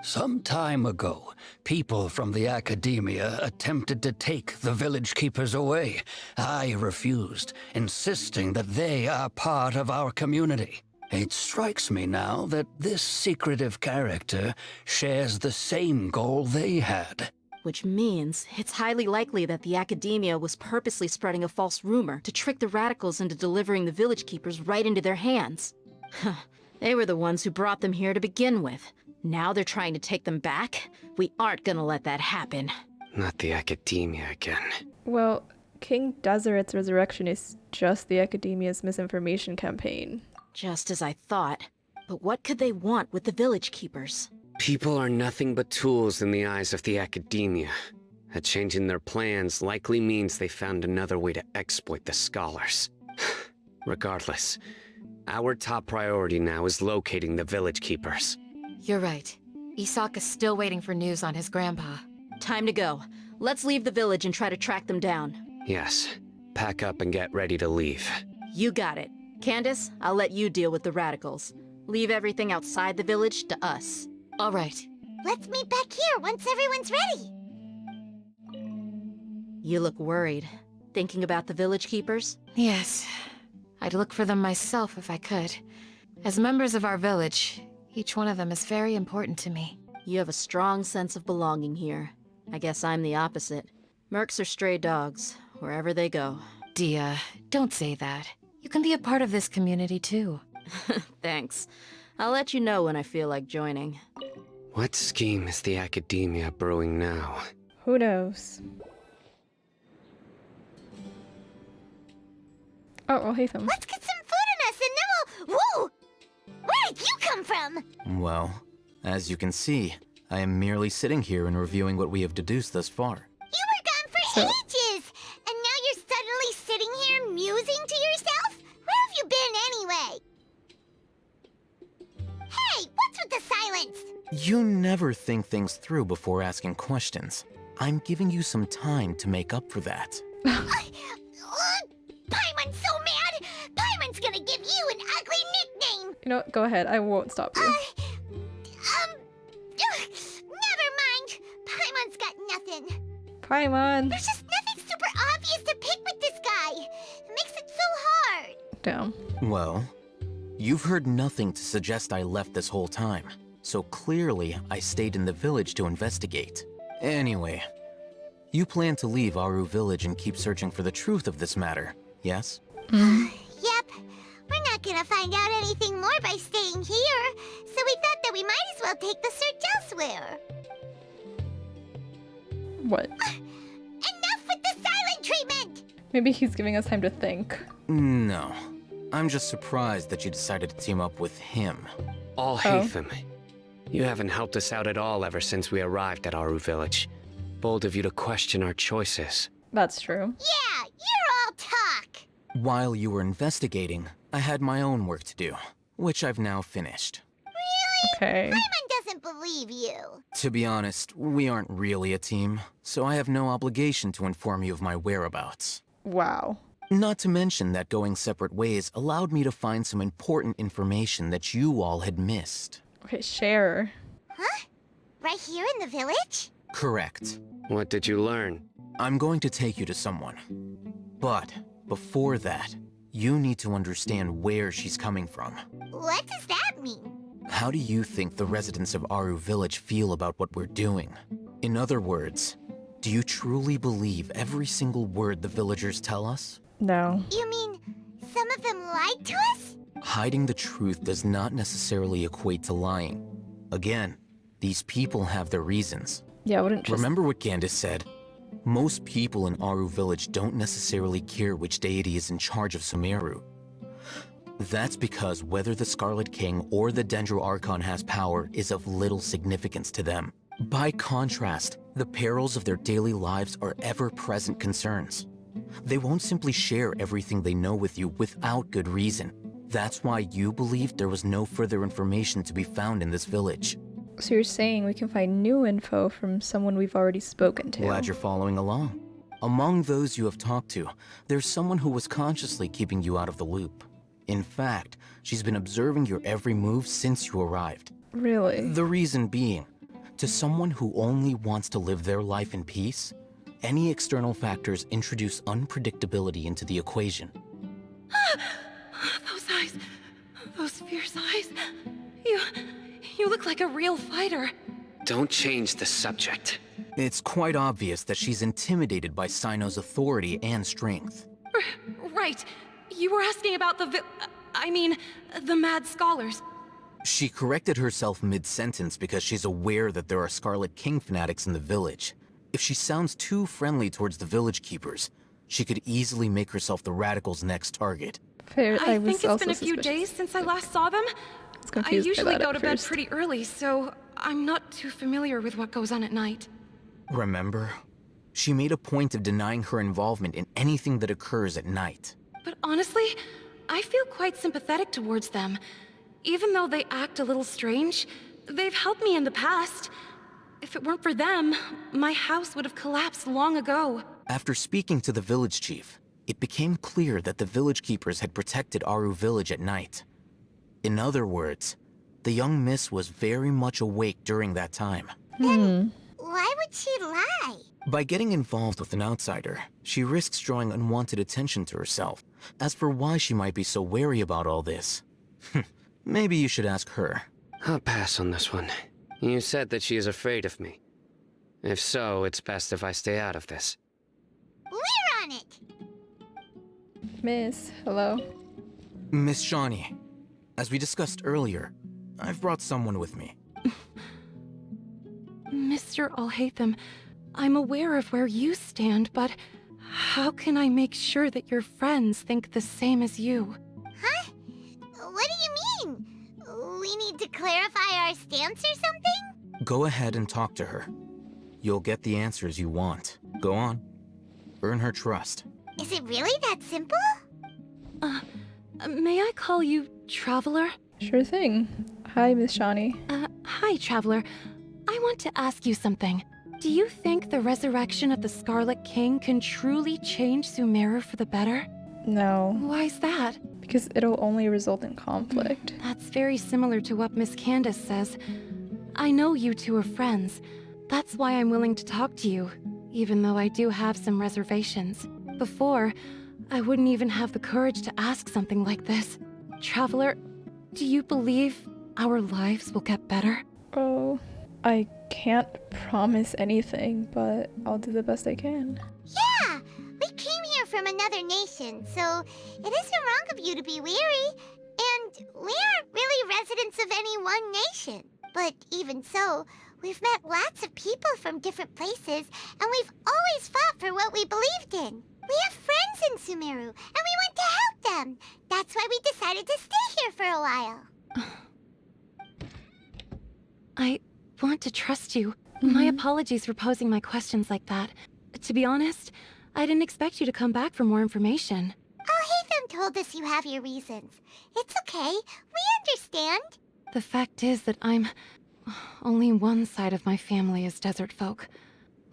Some time ago, people from the academia attempted to take the village keepers away. I refused, insisting that they are part of our community. It strikes me now that this secretive character shares the same goal they had. Which means it's highly likely that the academia was purposely spreading a false rumor to trick the radicals into delivering the village keepers right into their hands. They were the ones who brought them here to begin with. Now they're trying to take them back? We aren't gonna let that happen. Not the academia again. Well, King Deshret's resurrection is just the academia's misinformation campaign. Just as I thought. But what could they want with the village keepers? People are nothing but tools in the eyes of the academia. A change in their plans likely means they found another way to exploit the scholars. Regardless, our top priority now is locating the village keepers. You're right. Isak is still waiting for news on his grandpa. Time to go. Let's leave the village and try to track them down. Yes, pack up and get ready to leave. You got it. Candace, I'll let you deal with the radicals. Leave everything outside the village to us. All right. Let's meet back here once everyone's ready. You look worried. Thinking about the village keepers? Yes. I'd look for them myself if I could. As members of our village, each one of them is very important to me. You have a strong sense of belonging here. I guess I'm the opposite. Mercs are stray dogs, wherever they go. Dia, don't say that. You can be a part of this community too. Thanks. I'll let you know when I feel like joining. What scheme is the academia brewing now? Who knows? Oh, well, hey, them. Let's get some food in us and then we'll... Whoa! Where did you come from? Well, as you can see, I am merely sitting here and reviewing what we have deduced thus far. You were gone for ages! And now you're suddenly sitting here musing to yourself? Where have you been anyway? Hey, what's with the silence? You never think things through before asking questions. I'm giving you some time to make up for that. Paimon's so mad! Paimon's gonna give you an ugly nickname! You know what? Go ahead. I won't stop you. Never mind. Paimon's got nothing. Paimon. There's just nothing super obvious to pick with this guy. It makes it so hard. Damn. Well, you've heard nothing to suggest I left this whole time, so clearly I stayed in the village to investigate. Anyway, you plan to leave Aru Village and keep searching for the truth of this matter, yes? Yep. We're not gonna find out anything more by staying here, so we thought that we might as well take the search elsewhere. What? Enough with the silent treatment! Maybe he's giving us time to think. No. I'm just surprised that you decided to team up with him. Alhaitham, you haven't helped us out at all ever since we arrived at Aru Village. Bold of you to question our choices. That's true. Yeah, you're all talk! While you were investigating, I had my own work to do, which I've now finished. Okay. Paimon doesn't believe you. To be honest, we aren't really a team, so I have no obligation to inform you of my whereabouts. Wow. Not to mention that going separate ways allowed me to find some important information that you all had missed. Okay, share. Huh? Right here in the village? Correct. What did you learn? I'm going to take you to someone. But before that, you need to understand where she's coming from. What does that mean? How do you think the residents of Aru Village feel about what we're doing? In other words, do you truly believe every single word the villagers tell us? No. You mean some of them lied to us? Hiding the truth does not necessarily equate to lying. Again, these people have their reasons. Yeah, I wouldn't just... Remember what Candace said? Most people in Aru Village don't necessarily care which deity is in charge of Sumeru. That's because whether the Scarlet King or the Dendro Archon has power is of little significance to them. By contrast, the perils of their daily lives are ever-present concerns. They won't simply share everything they know with you without good reason. That's why you believed there was no further information to be found in this village. So you're saying we can find new info from someone we've already spoken to? Glad you're following along. Among those you have talked to, there's someone who was consciously keeping you out of the loop. In fact, she's been observing your every move since you arrived. Really? The reason being, to someone who only wants to live their life in peace, any external factors introduce unpredictability into the equation. Those eyes. Those fierce eyes. You look like a real fighter. Don't change the subject. It's quite obvious that she's intimidated by Sino's authority and strength. Right. You were asking about the mad scholars. She corrected herself mid-sentence because she's aware that there are Scarlet King fanatics in the village. If she sounds too friendly towards the village keepers, she could easily make herself the radicals' next target. Fair, I think it's been a few days since I last saw them. I usually go to bed pretty early, so I'm not too familiar with what goes on at night. Remember? She made a point of denying her involvement in anything that occurs at night. But honestly, I feel quite sympathetic towards them. Even though they act a little strange, they've helped me in the past. If it weren't for them, my house would have collapsed long ago. After speaking to the village chief, it became clear that the village keepers had protected Aru Village at night. In other words, the young miss was very much awake during that time. Then why would she lie? By getting involved with an outsider, she risks drawing unwanted attention to herself. As for why she might be so wary about all this, maybe you should ask her. I'll pass on this one. You said that she is afraid of me. If so, it's best if I stay out of this. We're on it! Miss, hello? Miss Shawnee, as we discussed earlier, I've brought someone with me. Mr. Alhaitham, I'm aware of where you stand, but how can I make sure that your friends think the same as you? Huh? What do you mean? We need to clarify our stance or something? Go ahead and talk to her. You'll get the answers you want. Go on. Earn her trust. Is it really that simple? May I call you Traveler? Sure thing. Hi, Miss Shawnee. Hi, Traveler. I want to ask you something. Do you think the resurrection of the Scarlet King can truly change Sumeru for the better? No. Why's that? Because it'll only result in conflict. That's very similar to what Miss Candace says. I know you two are friends. That's why I'm willing to talk to you, even though I do have some reservations. Before, I wouldn't even have the courage to ask something like this. Traveler, do you believe our lives will get better? Oh, I can't promise anything, but I'll do the best I can. Yeah! We came here from another nation, so it isn't wrong of you to be weary. And we aren't really residents of any one nation. But even so, we've met lots of people from different places, and we've always fought for what we believed in. We have friends in Sumeru, and we want to help them. That's why we decided to stay here for a while. I want to trust you. My apologies for posing my questions like that. To be honest, I didn't expect you to come back for more information. Alhaitham told us you have your reasons. It's okay. We understand. The fact is that only one side of my family is desert folk.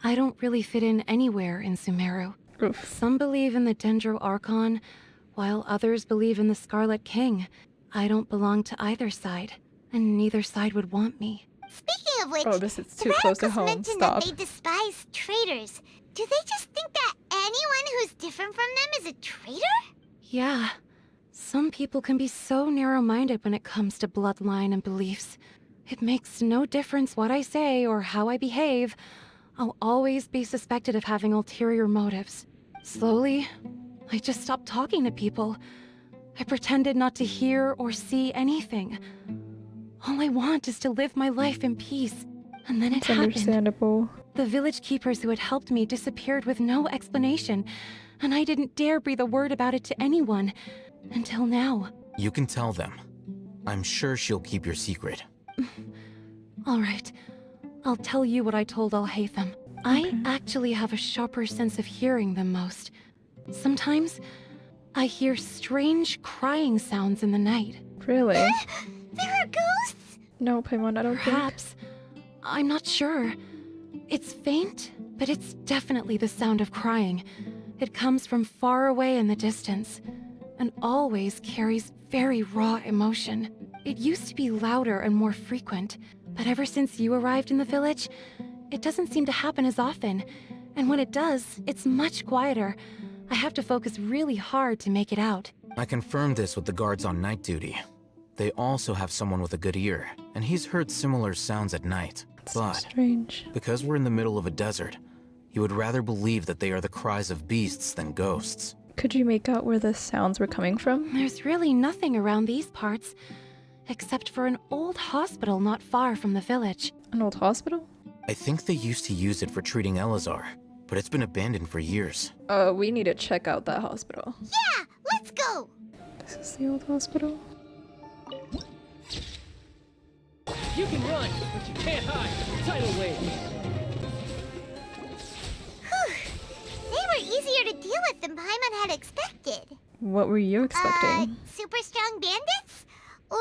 I don't really fit in anywhere in Sumeru. Oof. Some believe in the Dendro Archon, while others believe in the Scarlet King. I don't belong to either side, and neither side would want me. Speaking of which, Oh, this is too the close to radicals home. mentioned Stop. that they despise traitors. Do they just think that anyone who's different from them is a traitor? Yeah. Some people can be so narrow-minded when it comes to bloodline and beliefs. It makes no difference what I say or how I behave. I'll always be suspected of having ulterior motives. Slowly, I just stopped talking to people. I pretended not to hear or see anything. All I want is to live my life in peace. And then it It's happened. understandable. The village keepers who had helped me disappeared with no explanation, and I didn't dare breathe a word about it to anyone. Until now. You can tell them. I'm sure she'll keep your secret. All right. I'll tell you what I told Alhaitham. I actually have a sharper sense of hearing than most. Sometimes, I hear strange crying sounds in the night. Really? There are ghosts? No, Paimon, I don't Perhaps. I'm not sure. It's faint, but it's definitely the sound of crying. It comes from far away in the distance, and always carries very raw emotion. It used to be louder and more frequent, but ever since you arrived in the village, it doesn't seem to happen as often. And when it does, it's much quieter. I have to focus really hard to make it out. I confirmed this with the guards on night duty. They also have someone with a good ear, and he's heard similar sounds at night. But strange. Because we're in the middle of a desert, he would rather believe that they are the cries of beasts than ghosts. Could you make out where the sounds were coming from? There's really nothing around these parts, except for an old hospital not far from the village. An old hospital? I think they used to use it for treating Elazar, but it's been abandoned for years. We need to check out that hospital. Yeah, let's go! This is the old hospital. You can run, but you can't hide. Tidal wave. They were easier to deal with than Paimon had expected. What were you expecting? Super strong bandits? Or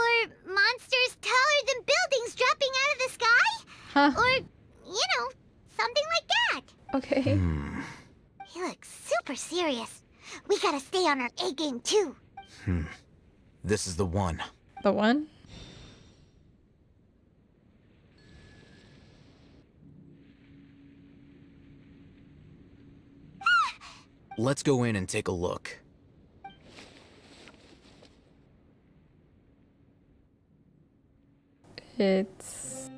monsters taller than buildings dropping out of the sky? Huh. Or, something like that. Okay. He looks super serious. We gotta stay on our A game too. This is the one. The one? Let's go in and take a look. It's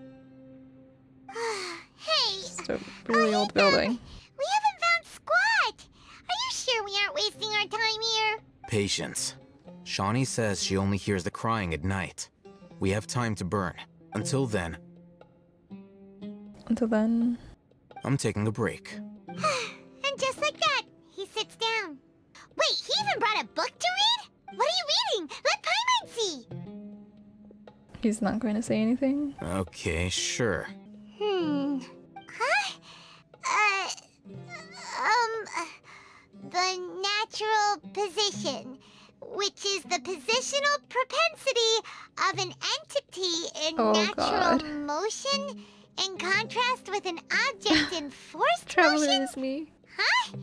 Hey, just a really old building. we haven't found squat. Are you sure we aren't wasting our time here? Patience. Shawnee says she only hears the crying at night. We have time to burn. Until then, I'm taking a break. And just like that, he sits down. Wait, he even brought a book to read? What are you reading? Let Paimon see. He's not going to say anything? Okay, sure. Huh? The natural position, which is the positional propensity of an entity in natural motion in contrast with an object in forced Traveler motion? is me. Huh?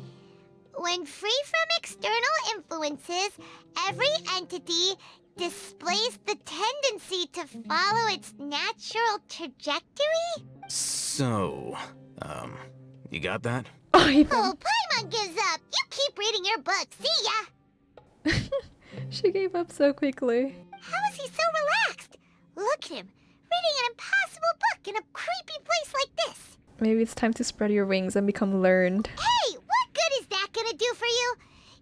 When free from external influences, every entity displays the tendency to follow its natural trajectory? So, you got that? Oh, Paimon gives up. You keep reading your book. See ya! She gave up so quickly. How is he so relaxed? Look at him, reading an impossible book in a creepy place like this. Maybe it's time to spread your wings and become learned. Hey, what good is that gonna do for you?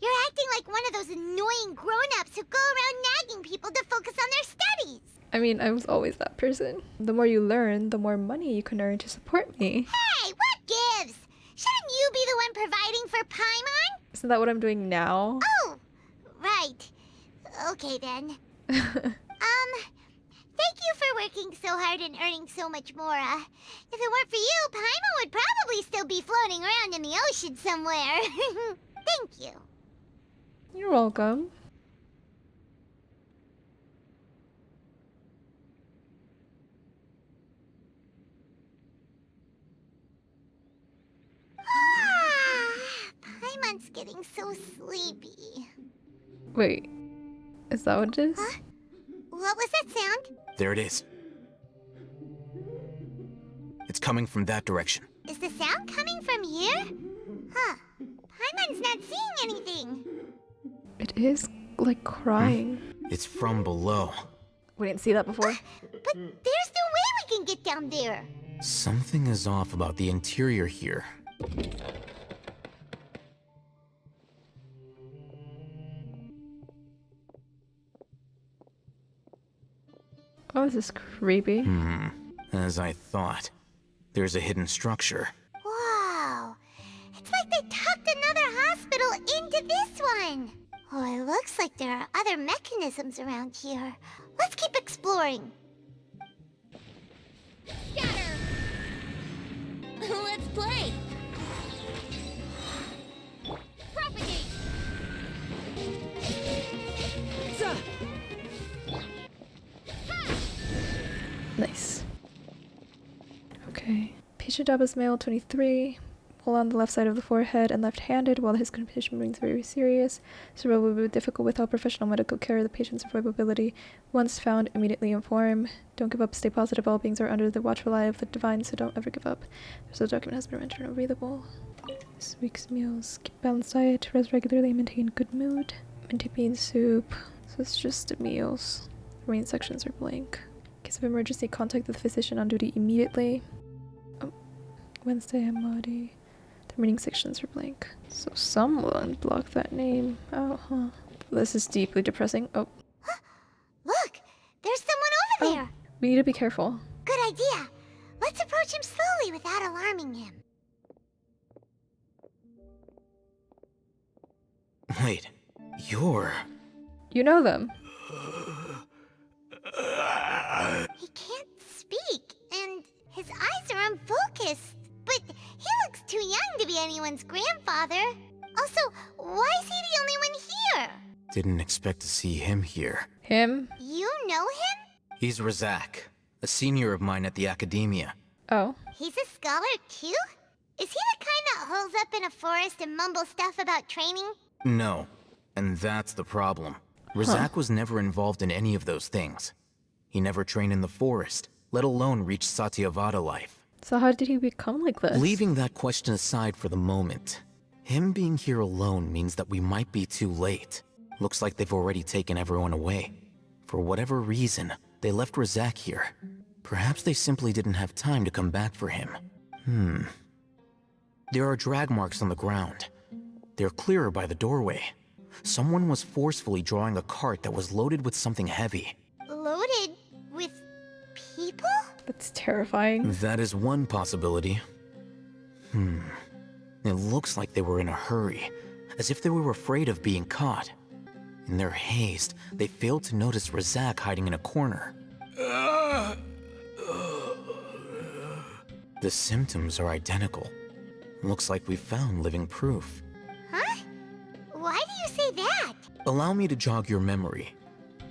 You're acting like one of those annoying grown-ups who go around nagging people to focus on their studies. I mean, I was always that person. The more you learn, the more money you can earn to support me. Hey, what gives? Shouldn't you be the one providing for Paimon? Isn't that what I'm doing now? Oh, right. Okay then. Thank you for working so hard and earning so much more. If it weren't for you, Paimon would probably still be floating around in the ocean somewhere. Thank you. You're welcome. Paimon's getting so sleepy. Wait, is that what it is? Huh? What was that sound? There it is. It's coming from that direction. Is the sound coming from here? Huh. Paimon's not seeing anything. It is, like, crying. It's from below. We didn't see that before. But there's no way we can get down there. Something is off about the interior here. Oh, this is creepy. As I thought. There's a hidden structure. Wow. It's like they tucked another hospital into this one. Oh, it looks like there are other mechanisms around here. Let's keep exploring. Scatter! Let's play! Propagate! Nice. Okay. Patient job is male, 23. Mole on the left side of the forehead and left-handed. While his condition remains very serious, survival will be difficult without professional medical care. The patient's survivability, once found, immediately inform. Don't give up. Stay positive. All beings are under the watchful eye of the divine, so don't ever give up. So the document has been rendered unreadable. This week's meals: keep balanced diet, rest regularly, maintain good mood. Minty bean soup. So it's just the meals. The main sections are blank. In case of emergency, contact the physician on duty immediately. Oh, Wednesday, Amadi. The remaining sections are blank. So someone blocked that name out, huh? This is deeply depressing. Oh. Look! There's someone over there! We need to be careful. Good idea. Let's approach him slowly without alarming him. Wait, you're... You know them. He can't speak, and his eyes are unfocused. But he looks too young to be anyone's grandfather. Also, why is he the only one here? Didn't expect to see him here. Him? You know him? He's Razak, a senior of mine at the academia. Oh. He's a scholar too? Is he the kind that holes up in a forest and mumbles stuff about training? No, and that's the problem. Razak was never involved in any of those things. He never trained in the forest, let alone reach Satyavada life. So how did he become like this? Leaving that question aside for the moment, him being here alone means that we might be too late. Looks like they've already taken everyone away. For whatever reason, they left Razak here. Perhaps they simply didn't have time to come back for him. There are drag marks on the ground. They're clearer by the doorway. Someone was forcefully drawing a cart that was loaded with something heavy. Loaded with people? That's terrifying. That is one possibility. It looks like they were in a hurry, as if they were afraid of being caught. In their haste, they failed to notice Razak hiding in a corner. The symptoms are identical. Looks like we found living proof. Huh? Why do you say that? Allow me to jog your memory.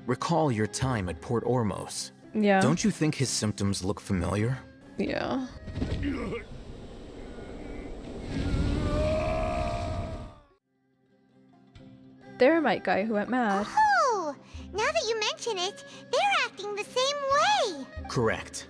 Recall your time at Port Ormos. Yeah. Don't you think his symptoms look familiar? Thermite guy who went mad. Oh, now that you mention it, they're acting the same way. Correct.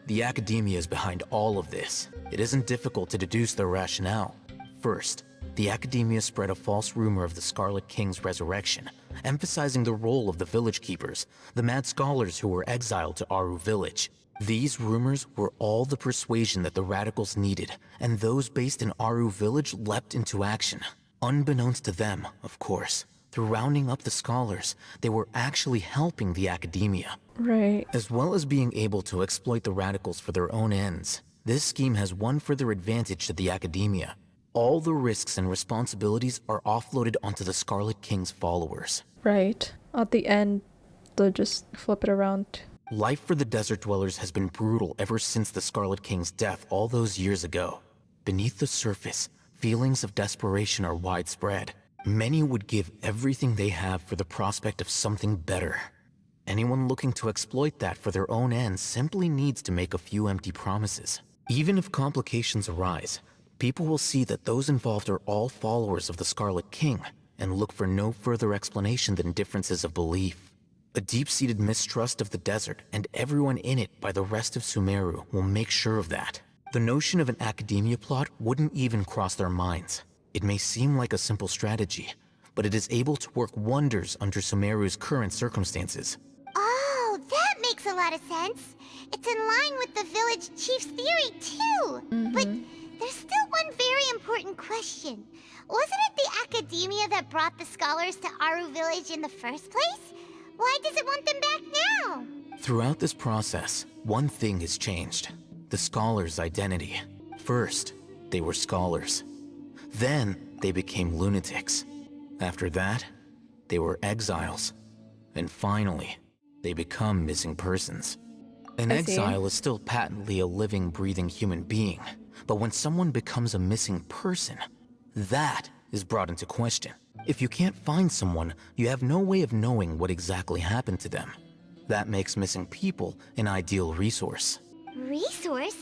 The academia is behind all of this. It isn't difficult to deduce their rationale. First, the academia spread a false rumor of the Scarlet King's resurrection, emphasizing the role of the village keepers, the mad scholars who were exiled to Aru village. These rumors were all the persuasion that the radicals needed, and those based in Aru village leapt into action. Unbeknownst to them, of course, through rounding up the scholars, they were actually helping the academia. Right. As well as being able to exploit the radicals for their own ends, this scheme has one further advantage to the academia. All the risks and responsibilities are offloaded onto the Scarlet King's followers. Right. At the end, they'll just flip it around. Life for the desert dwellers has been brutal ever since the Scarlet King's death all those years ago. Beneath the surface, feelings of desperation are widespread. Many would give everything they have for the prospect of something better. Anyone looking to exploit that for their own ends simply needs to make a few empty promises. Even if complications arise, people will see that those involved are all followers of the Scarlet King and look for no further explanation than differences of belief. A deep-seated mistrust of the desert and everyone in it by the rest of Sumeru will make sure of that. The notion of an academia plot wouldn't even cross their minds. It may seem like a simple strategy, but it is able to work wonders under Sumeru's current circumstances. Oh, that makes a lot of sense. It's in line with the village chief's theory, too. But there's still one very important question. Wasn't it the academia that brought the scholars to Aru village in the first place? Why does it want them back now? Throughout this process, one thing has changed. The scholars' identity. First, they were scholars. Then, they became lunatics. After that, they were exiles. And finally, they become missing persons. An exile is still patently a living, breathing human being. But when someone becomes a missing person, that is brought into question. If you can't find someone, you have no way of knowing what exactly happened to them. That makes missing people an ideal resource. Resource?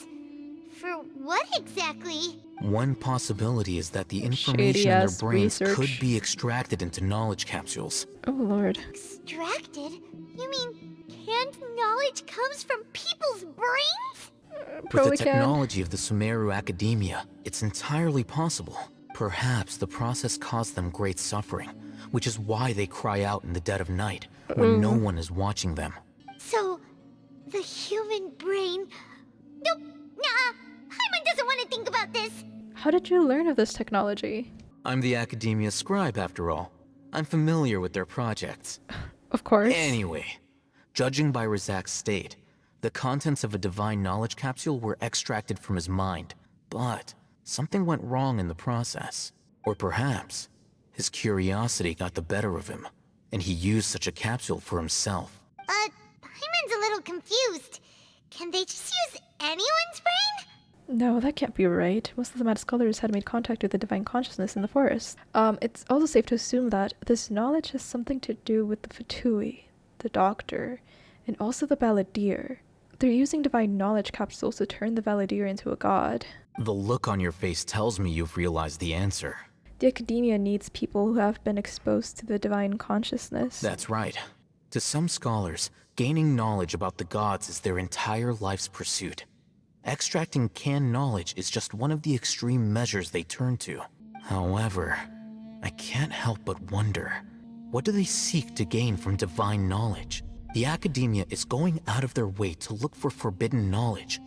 For what exactly? One possibility is that the information in their brains research. could be extracted into knowledge capsules. Oh lord. Extracted? You mean canned knowledge comes from people's brains? With the technology of the Sumeru Academia, it's entirely possible. Perhaps the process caused them great suffering, which is why they cry out in the dead of night when no one is watching them. So, the human brain... Nope, nah, Paimon doesn't want to think about this. How did you learn of this technology? I'm the Academia scribe, after all. I'm familiar with their projects. Of course. Anyway, judging by Razak's state, the contents of a divine knowledge capsule were extracted from his mind, but something went wrong in the process. Or perhaps, his curiosity got the better of him, and he used such a capsule for himself. Paimon's a little confused. Can they just use anyone's brain? No, that can't be right. Most of the mad scholars had made contact with the divine consciousness in the forest. It's also safe to assume that this knowledge has something to do with the Fatui, the doctor, and also the balladeer. They're using divine knowledge capsules to turn the balladeer into a god. The look on your face tells me you've realized the answer. The academia needs people who have been exposed to the divine consciousness. That's right. To some scholars, gaining knowledge about the gods is their entire life's pursuit. Extracting canned knowledge is just one of the extreme measures they turn to. However, I can't help but wonder, what do they seek to gain from divine knowledge? The academia is going out of their way to look for forbidden knowledge.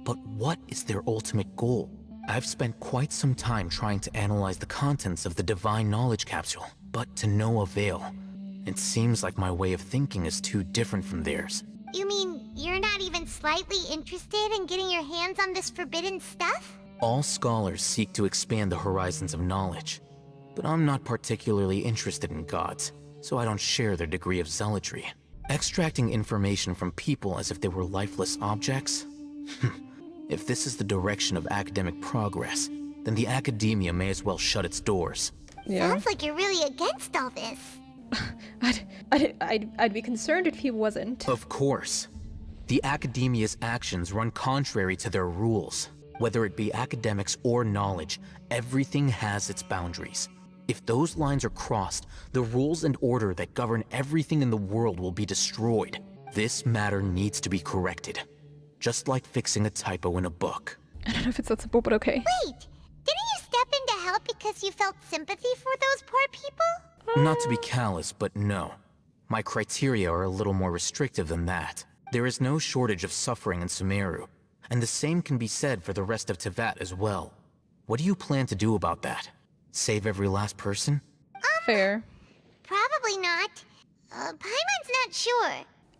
But what is their ultimate goal? I've spent quite some time trying to analyze the contents of the divine knowledge capsule, but to no avail. It seems like my way of thinking is too different from theirs. You mean you're not even slightly interested in getting your hands on this forbidden stuff? All scholars seek to expand the horizons of knowledge, but I'm not particularly interested in gods, so I don't share their degree of zealotry. Extracting information from people as if they were lifeless objects? If this is the direction of academic progress, then the academia may as well shut its doors. Sounds like you're really against all this. I'd be concerned if he wasn't. Of course. The academia's actions run contrary to their rules. Whether it be academics or knowledge, everything has its boundaries. If those lines are crossed, the rules and order that govern everything in the world will be destroyed. This matter needs to be corrected. Just like fixing a typo in a book. I don't know if it's that simple, but okay. Wait, didn't you step in to help because you felt sympathy for those poor people? Not to be callous, but no. My criteria are a little more restrictive than that. There is no shortage of suffering in Sumeru, and the same can be said for the rest of Teyvat as well. What do you plan to do about that? Save every last person? Fair. Probably not. Paimon's not sure.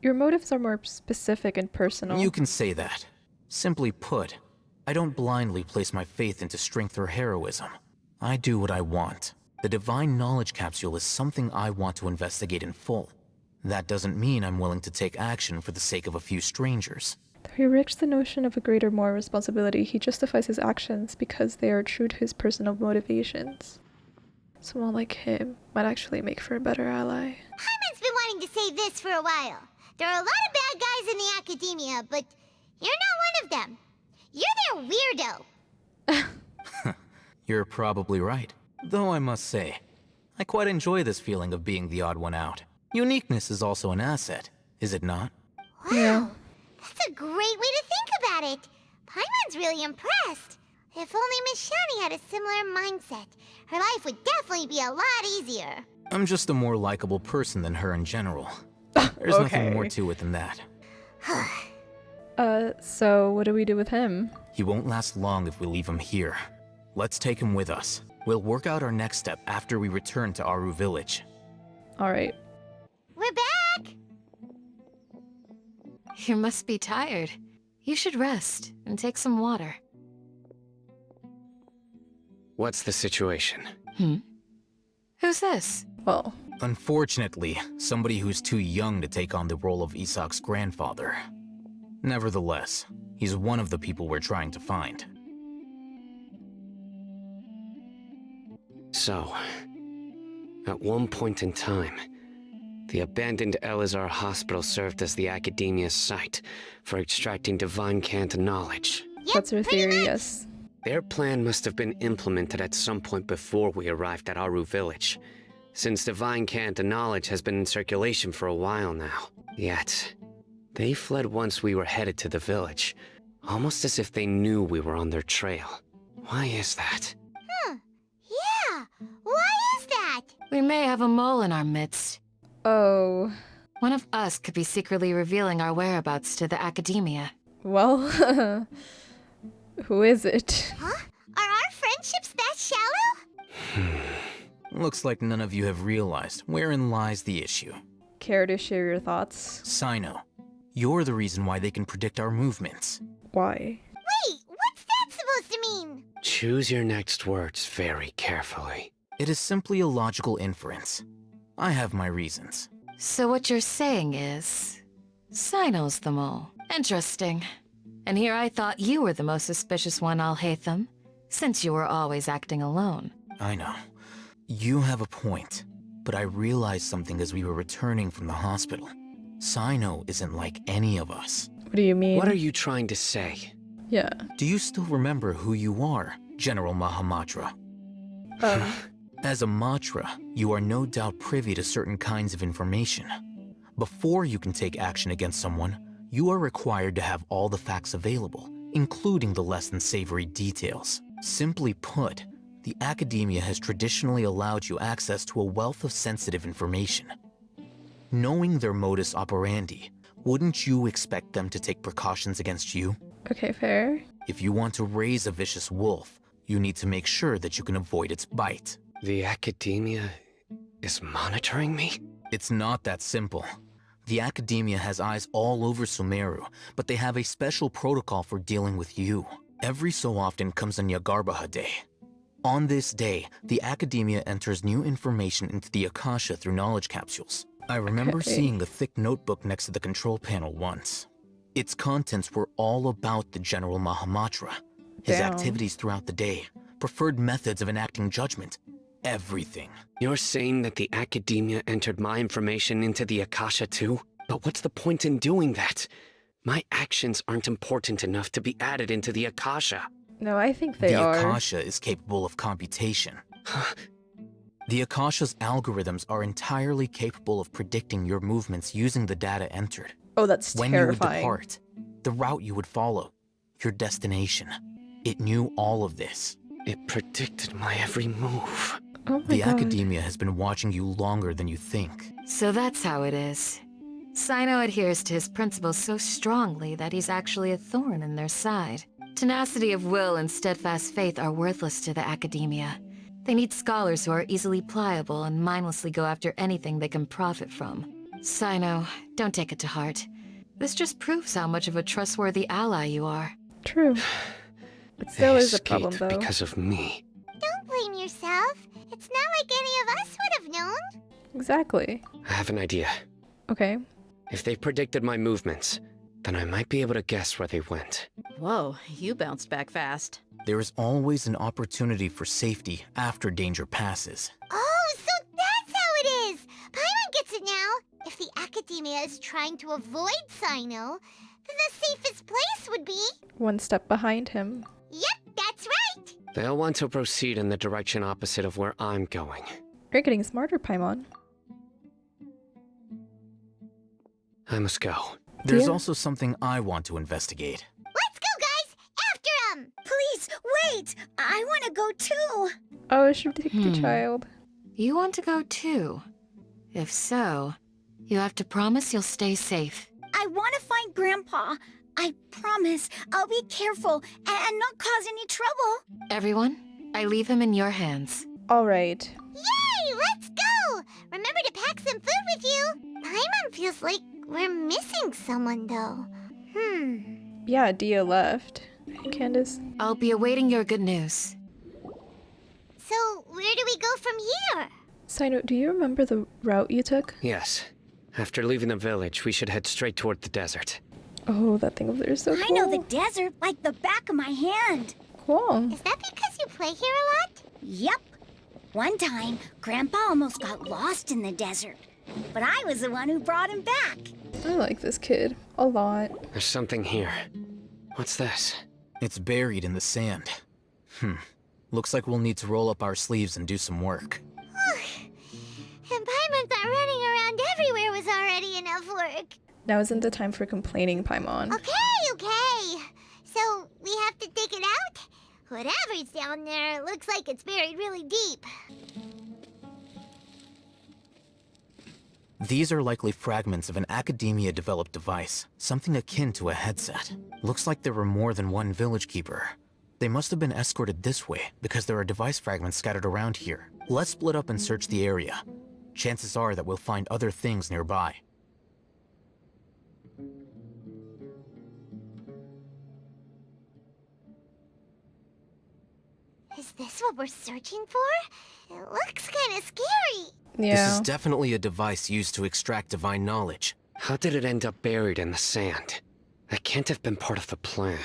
Your motives are more specific and personal. You can say that. Simply put, I don't blindly place my faith into strength or heroism. I do what I want. The Divine Knowledge Capsule is something I want to investigate in full. That doesn't mean I'm willing to take action for the sake of a few strangers. Though he rejects the notion of a greater moral responsibility, he justifies his actions because they are true to his personal motivations. Someone like him might actually make for a better ally. Paimon's been wanting to say this for a while. There are a lot of bad guys in the academia, but you're not one of them. You're their weirdo. You're probably right. Though I must say, I quite enjoy this feeling of being the odd one out. Uniqueness is also an asset, is it not? Wow, that's a great way to think about it. Paimon's really impressed. If only Miss Shani had a similar mindset, her life would definitely be a lot easier. I'm just a more likable person than her in general. There's nothing more to it than that. So what do we do with him? He won't last long if we leave him here. Let's take him with us. We'll work out our next step after we return to Aru Village. Alright. We're back! You must be tired. You should rest and take some water. What's the situation? Who's this? Well, unfortunately, somebody who's too young to take on the role of Isak's grandfather. Nevertheless, he's one of the people we're trying to find. So, at one point in time, the abandoned Elazar Hospital served as the Academia's site for extracting divine cant knowledge. That's your theory, yes. Their plan must have been implemented at some point before we arrived at Aru Village, since divine cant knowledge has been in circulation for a while now. Yet, they fled once we were headed to the village, almost as if they knew we were on their trail. Why is that? Yeah, why is that? We may have a mole in our midst. Oh. One of us could be secretly revealing our whereabouts to the Academia. Well, who is it? Huh? Are our friendships that shallow? Looks like none of you have realized wherein lies the issue. Care to share your thoughts? Sino, you're the reason why they can predict our movements. Why? Wait, what's that supposed to mean? Choose your next words very carefully. It is simply a logical inference. I have my reasons. So what you're saying is... Sino's the mole. Interesting. And here I thought you were the most suspicious one, Al-Haytham, since you were always acting alone. I know. You have a point, but I realized something as we were returning from the hospital. Sino isn't like any of us. What do you mean? What are you trying to say? Yeah. Do you still remember who you are, General Mahamatra? As a Matra, you are no doubt privy to certain kinds of information. Before you can take action against someone, you are required to have all the facts available, including the less than savory details. Simply put, the Academia has traditionally allowed you access to a wealth of sensitive information. Knowing their modus operandi, wouldn't you expect them to take precautions against you? Okay, fair. If you want to raise a vicious wolf, you need to make sure that you can avoid its bite. The Academia is monitoring me? It's not that simple. The Academia has eyes all over Sumeru, but they have a special protocol for dealing with you. Every so often comes a Nyagarbaha Day. On this day, the Academia enters new information into the Akasha through knowledge capsules. I remember seeing the thick notebook next to the control panel once. Its contents were all about the General Mahamatra, his activities throughout the day, preferred methods of enacting judgment, everything. You're saying that the Academia entered my information into the Akasha too? But what's the point in doing that? My actions aren't important enough to be added into the Akasha. No, I think they are. The Akasha is capable of computation. The Akasha's algorithms are entirely capable of predicting your movements using the data entered. Oh, that's when terrifying. you would depart, the route you would follow, your destination. It knew all of this. It predicted my every move. Oh my The god. Academia has been watching you longer than you think. So that's how it is. Sino adheres to his principles so strongly that he's actually a thorn in their side. Tenacity of will and steadfast faith are worthless to the Academia. They need scholars who are easily pliable and mindlessly go after anything they can profit from. Sino, don't take it to heart. This just proves how much of a trustworthy ally you are. True. It still They is a problem, escaped though. because of me. Don't blame yourself. It's not like any of us would have known. Exactly. I have an idea. Okay. If they predicted my movements, then I might be able to guess where they went. Whoa, you bounced back fast. There is always an opportunity for safety after danger passes. Oh, so that's how it is! Paimon gets it now. If the Academia is trying to avoid Sino, then the safest place would be... One step behind him. Yep, that's right! They'll want to proceed in the direction opposite of where I'm going. You're getting smarter, Paimon. I must go. There's Yeah. also something I want to investigate. Let's go, guys! After him! Please, wait! I want to go too! Oh, she take the child. You want to go too? If so, you have to promise you'll stay safe. I want to find Grandpa. I promise I'll be careful and not cause any trouble. Everyone, I leave him in your hands. Alright. Yay! Let's go! Remember to pack some food with you! Paimon feels like we're missing someone, though. Yeah, Dia left. Candace? I'll be awaiting your good news. So, where do we go from here? Sino, do you remember the route you took? Yes. After leaving the village, we should head straight toward the desert. Oh, that thing over there is so cool. I know the desert like the back of my hand. Cool. Is that because you play here a lot? Yep. One time, Grandpa almost got lost in the desert. But I was the one who brought him back. I like this kid a lot. There's something here. What's this? It's buried in the sand. Looks like we'll need to roll up our sleeves and do some work. And Paimon thought running around everywhere was already enough work. Now isn't the time for complaining, Paimon. Okay. So, we have to dig it out? Whatever's down there looks like it's buried really deep. These are likely fragments of an Academia-developed device, something akin to a headset. Looks like there were more than one village keeper. They must have been escorted this way, because there are device fragments scattered around here. Let's split up and search the area. Chances are that we'll find other things nearby. Is this what we're searching for? It looks kind of scary. This is definitely a device used to extract divine knowledge. How did it end up buried in the sand? That can't have been part of the plan.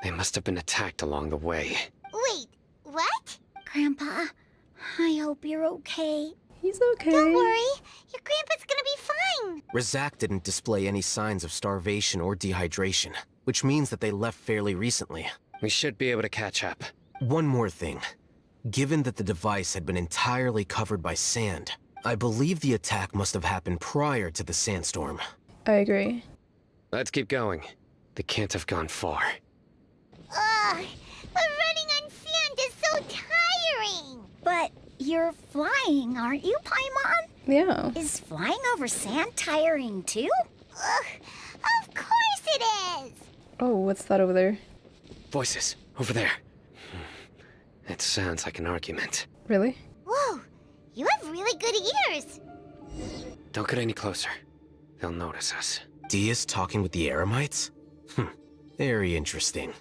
They must have been attacked along the way. Wait, what? Grandpa, I hope you're okay. He's okay. Don't worry, your grandpa's gonna be fine. Razak didn't display any signs of starvation or dehydration, which means that they left fairly recently. We should be able to catch up. One more thing. Given that the device had been entirely covered by sand, I believe the attack must have happened prior to the sandstorm. I agree. Let's keep going. They can't have gone far. Ugh, but running on sand is so tiring. But you're flying, aren't you, Paimon? Yeah. Is flying over sand tiring too? Ugh, of course it is. Oh, what's that over there? Voices, over there. It sounds like an argument. Really? Whoa, you have really good ears. Don't get any closer. They'll notice us. Dia's talking with the Eremites? Very interesting.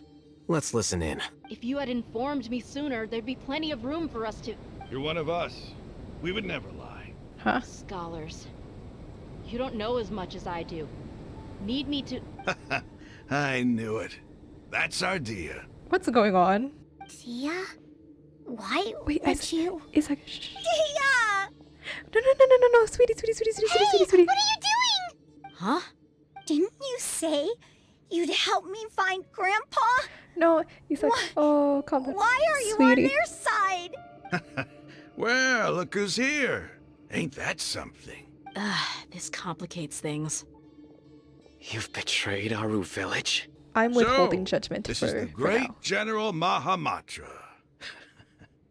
Let's listen in. If you had informed me sooner, there'd be plenty of room for us to... You're one of us. We would never lie. Huh? Scholars. You don't know as much as I do. Need me to... I knew it. That's our Dia. What's going on? Dia? Why Wait, would you? Isaac, shh. Dia! No, sweetie. What are you doing? Huh? Didn't you say you'd help me find Grandpa? No, Isaac. What? Oh, calm down. Why are you sweetie. on their side? Well, look who's here. Ain't that something? This complicates things. You've betrayed Aru village? I'm withholding judgment this for, is the for great now. General Mahamatra.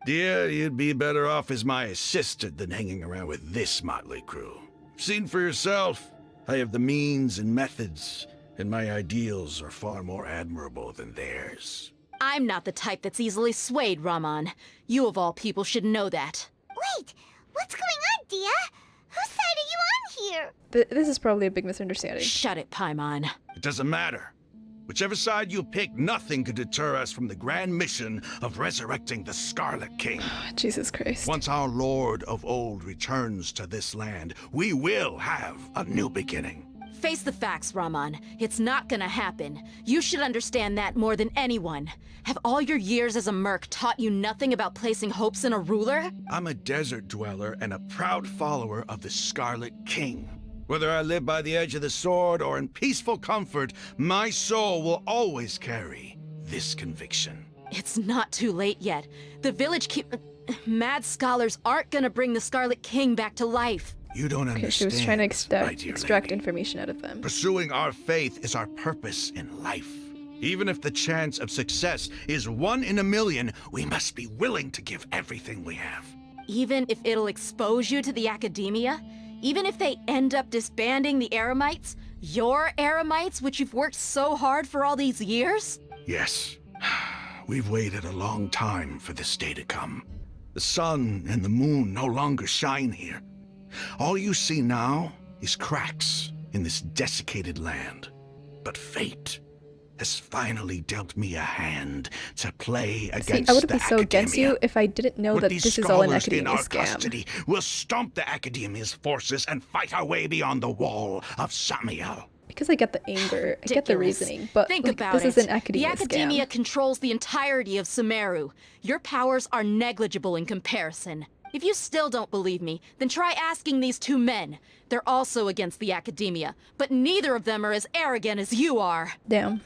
Dear, you'd be better off as my assistant than hanging around with this motley crew. Seen for yourself. I have the means and methods, and my ideals are far more admirable than theirs. I'm not the type that's easily swayed, Raman. You of all people should know that. Wait, what's going on, Dia? Whose side are you on here? This is probably a big misunderstanding. Shut it, Paimon. It doesn't matter. Whichever side you pick, nothing could deter us from the grand mission of resurrecting the Scarlet King. Jesus Christ. Once our Lord of Old returns to this land, we will have a new beginning. Face the facts, Raman. It's not gonna happen. You should understand that more than anyone. Have all your years as a merc taught you nothing about placing hopes in a ruler? I'm a desert dweller and a proud follower of the Scarlet King. Whether I live by the edge of the sword or in peaceful comfort, my soul will always carry this conviction. It's not too late yet. The village mad scholars aren't gonna bring the Scarlet King back to life. You don't understand. She was trying to my dear extract lady. information out of them. Pursuing our faith is our purpose in life. Even if the chance of success is 1 in a million, we must be willing to give everything we have. Even if it'll expose you to the academia? Even if they end up disbanding the Eremites? Your Eremites, which you've worked so hard for all these years? Yes. We've waited a long time for this day to come. The sun and the moon no longer shine here. All you see now is cracks in this desiccated land. But fate has finally dealt me a hand to play against I would the be so against academia. you if I didn't know With that these this is all an scholars in academia our scam. custody, we'll stomp the academia's forces and fight our way beyond the wall of Samiel. Because I get the anger, I get the Ridiculous. reasoning, but Think like, about this it. is an academia The academia scam. controls the entirety of Sumeru. Your powers are negligible in comparison. If you still don't believe me, then try asking these two men. They're also against the academia, but neither of them are as arrogant as you are. Damn.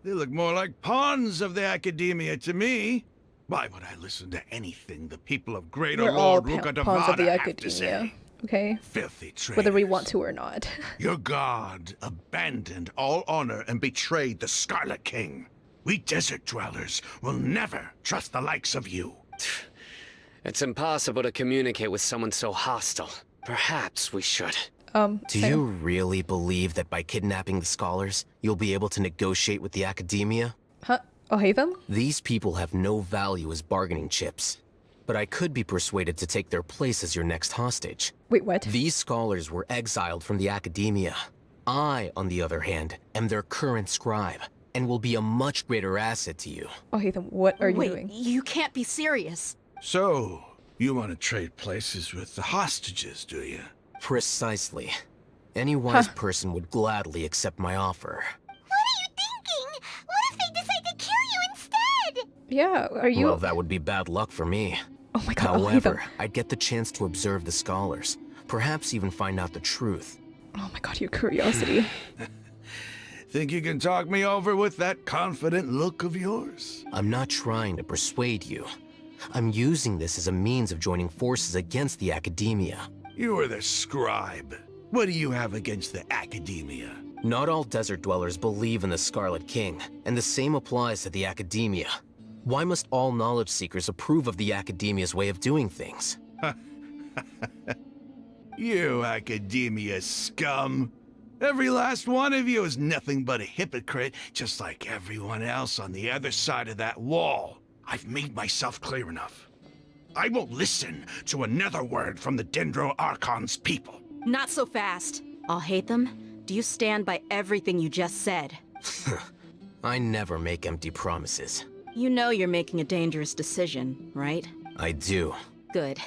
They look more like pawns of the academia to me. Why would I listen to anything the people of Greater We're all Lord Ruka pawns of the Devada have to academia. say? Okay? Filthy traitors. Whether we want to or not. Your god abandoned all honor and betrayed the Scarlet King. We desert dwellers will never trust the likes of you. It's impossible to communicate with someone so hostile. Perhaps we should. Do you really believe that by kidnapping the scholars, you'll be able to negotiate with the academia? Huh? Oh, hey them? These people have no value as bargaining chips. But I could be persuaded to take their place as your next hostage. Wait, what? These scholars were exiled from the academia. I, on the other hand, am their current scribe, and will be a much greater asset to you. Oh, hey them, what are you Wait, doing? you can't be serious. So, you want to trade places with the hostages, do you? Precisely. Any wise person would gladly accept my offer. What are you thinking? What if they decide to kill you instead? Yeah, are you... Well, that would be bad luck for me. Oh my god, oh, hey them. However, I'd get the chance to observe the scholars, perhaps even find out the truth. Oh my god, your curiosity. Think you can talk me over with that confident look of yours? I'm not trying to persuade you. I'm using this as a means of joining forces against the academia. You are the scribe. What do you have against the academia? Not all desert dwellers believe in the Scarlet King, and the same applies to the academia. Why must all knowledge seekers approve of the academia's way of doing things? You academia scum. Every last one of you is nothing but a hypocrite, just like everyone else on the other side of that wall. I've made myself clear enough. I won't listen to another word from the Dendro Archon's people. Not so fast. I'll hate them. Do you stand by everything you just said? I never make empty promises. You know you're making a dangerous decision, right? I do. Good.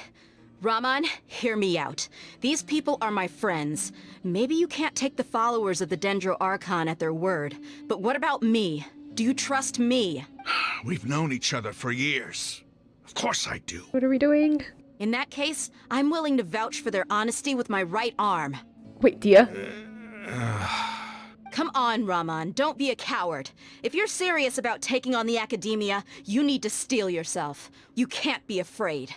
Raman, hear me out. These people are my friends. Maybe you can't take the followers of the Dendro Archon at their word, but what about me? Do you trust me? We've known each other for years. Of course I do. What are we doing? In that case, I'm willing to vouch for their honesty with my right arm. Wait, Dia? Come on, Raman, don't be a coward. If you're serious about taking on the academia, you need to steel yourself. You can't be afraid.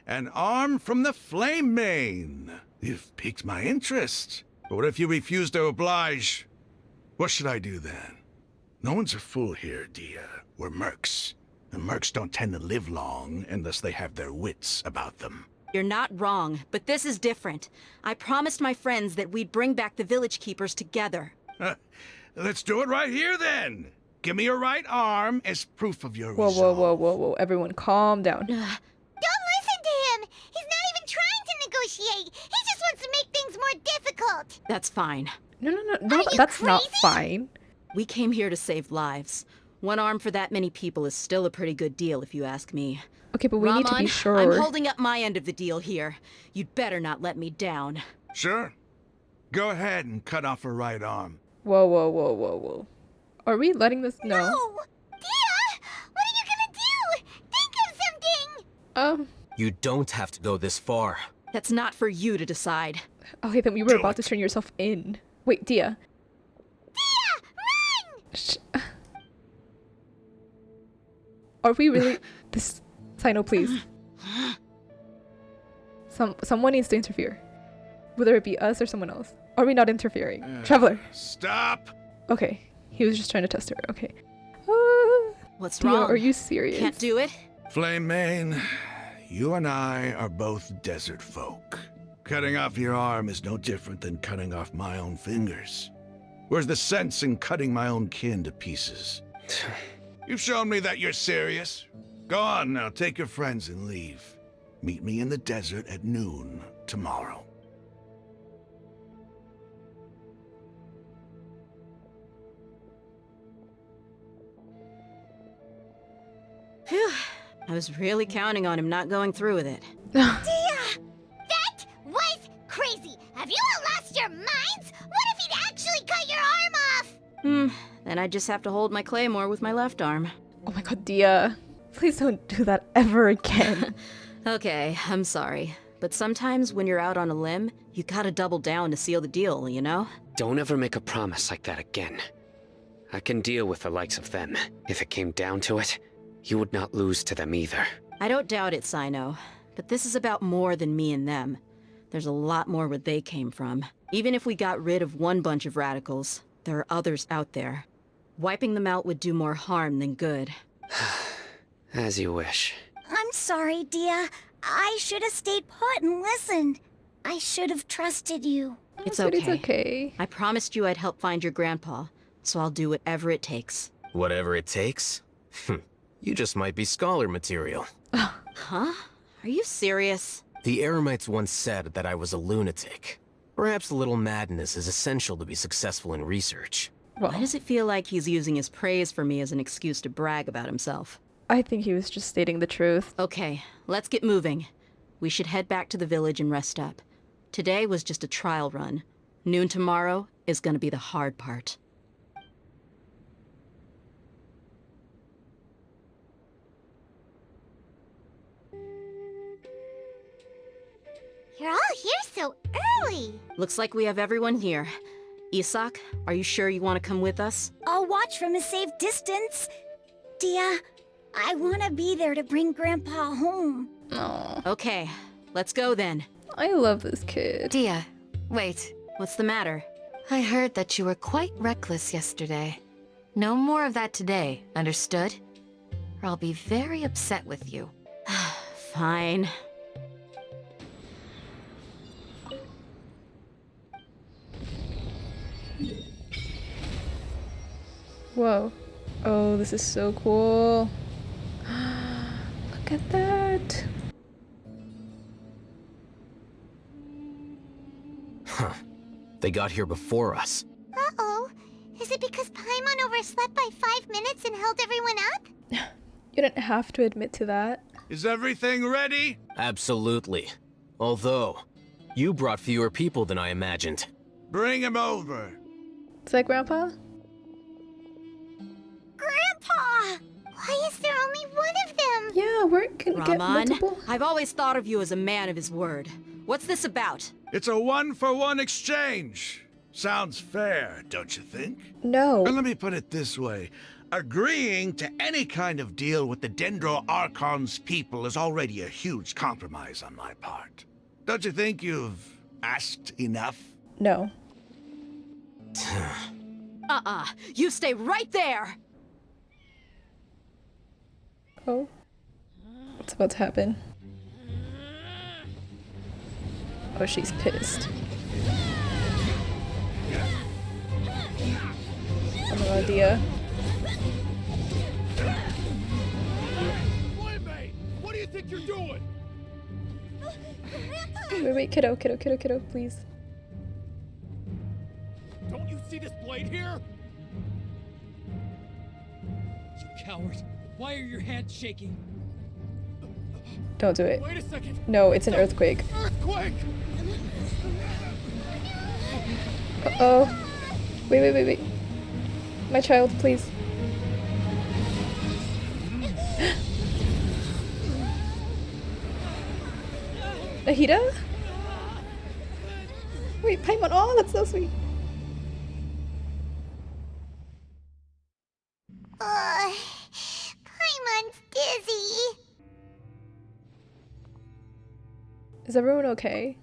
An arm from the Flame Mane. You've piqued my interest. But what if you refuse to oblige? What should I do then? No one's a fool here, Dia. We're mercs. And mercs don't tend to live long unless they have their wits about them. You're not wrong, but this is different. I promised my friends that we'd bring back the village keepers together. Let's do it right here then. Give me your right arm as proof of your Whoa, resolve. whoa, whoa, whoa, whoa. Everyone calm down. Don't listen to him! He's not even trying to negotiate! He just wants to make things more difficult! That's fine. No, that's not fine. We came here to save lives. One arm for that many people is still a pretty good deal, if you ask me. Okay, but we need to be Rahman, sure. I'm holding up my end of the deal here. You'd better not let me down. Sure. Go ahead and cut off her right arm. Whoa, whoa, whoa, whoa, whoa. Are we letting this? No. Dia! What are you gonna do? Think of something! You don't have to go this far. That's not for you to decide. Okay, then we were about to turn yourself in. Wait, Dia. Run! Are we really? This, Sino, please. Someone needs to interfere, whether it be us or someone else. Are we not interfering, Traveler? Stop. Okay, he was just trying to test her. Okay. What's Dia, wrong? are you serious? Can't do it? Flame Mane, you and I are both desert folk. Cutting off your arm is no different than cutting off my own fingers. Where's the sense in cutting my own kin to pieces? You've shown me that you're serious. Go on now, take your friends and leave. Meet me in the desert at noon tomorrow. Phew. I was really counting on him not going through with it. Dia! That was crazy! Have you all lost your minds? What if he'd actually cut your arm off? Then I just have to hold my claymore with my left arm. Oh my god, Dia. Please don't do that ever again. Okay, I'm sorry. But sometimes when you're out on a limb, you gotta double down to seal the deal, you know? Don't ever make a promise like that again. I can deal with the likes of them. If it came down to it, you would not lose to them either. I don't doubt it, Sino. But this is about more than me and them. There's a lot more where they came from. Even if we got rid of one bunch of radicals, there are others out there. Wiping them out would do more harm than good. As you wish. I'm sorry, Dia. I should have stayed put and listened. I should have trusted you. It's But okay. it's okay. I promised you I'd help find your grandpa, so I'll do whatever it takes. Whatever it takes? You just might be scholar material. Huh? Are you serious? The Eremites once said that I was a lunatic. Perhaps a little madness is essential to be successful in research. Why does it feel like he's using his praise for me as an excuse to brag about himself? I think he was just stating the truth. Okay, let's get moving. We should head back to the village and rest up. Today was just a trial run. Noon tomorrow is gonna be the hard part. You're all here so early. Looks like we have everyone here. Isak, are you sure you want to come with us? I'll watch from a safe distance. Dia, I want to be there to bring Grandpa home. Aww. Okay, let's go then. I love this kid. Dia, wait. What's the matter? I heard that you were quite reckless yesterday. No more of that today, understood? Or I'll be very upset with you. Fine. Whoa. Oh, this is so cool. Look at that. Huh. They got here before us. Uh-oh. Is it because Paimon overslept by 5 minutes and held everyone up? You didn't have to admit to that. Is everything ready? Absolutely. Although, you brought fewer people than I imagined. Bring him over. Is that Grandpa? Grandpa! Why is there only one of them? Yeah, we're gonna get Rahman, multiple. I've always thought of you as a man of his word. What's this about? It's a 1-for-1 exchange. Sounds fair, don't you think? No. Well, let me put it this way. Agreeing to any kind of deal with the Dendro Archon's people is already a huge compromise on my part. Don't you think you've asked enough? No. You stay right there! Oh. What's about to happen? Oh, she's pissed. Oh no idea. What do you think you're doing? Wait, kiddo, please. Don't you see this blade here? You coward. Why are your hands shaking? Don't do it. Wait a second. No, it's an earthquake. Earthquake! Uh-oh. Wait. My child, please. Nahida? Wait, Paimon. Oh, that's so sweet. Paimon's dizzy. Is everyone okay?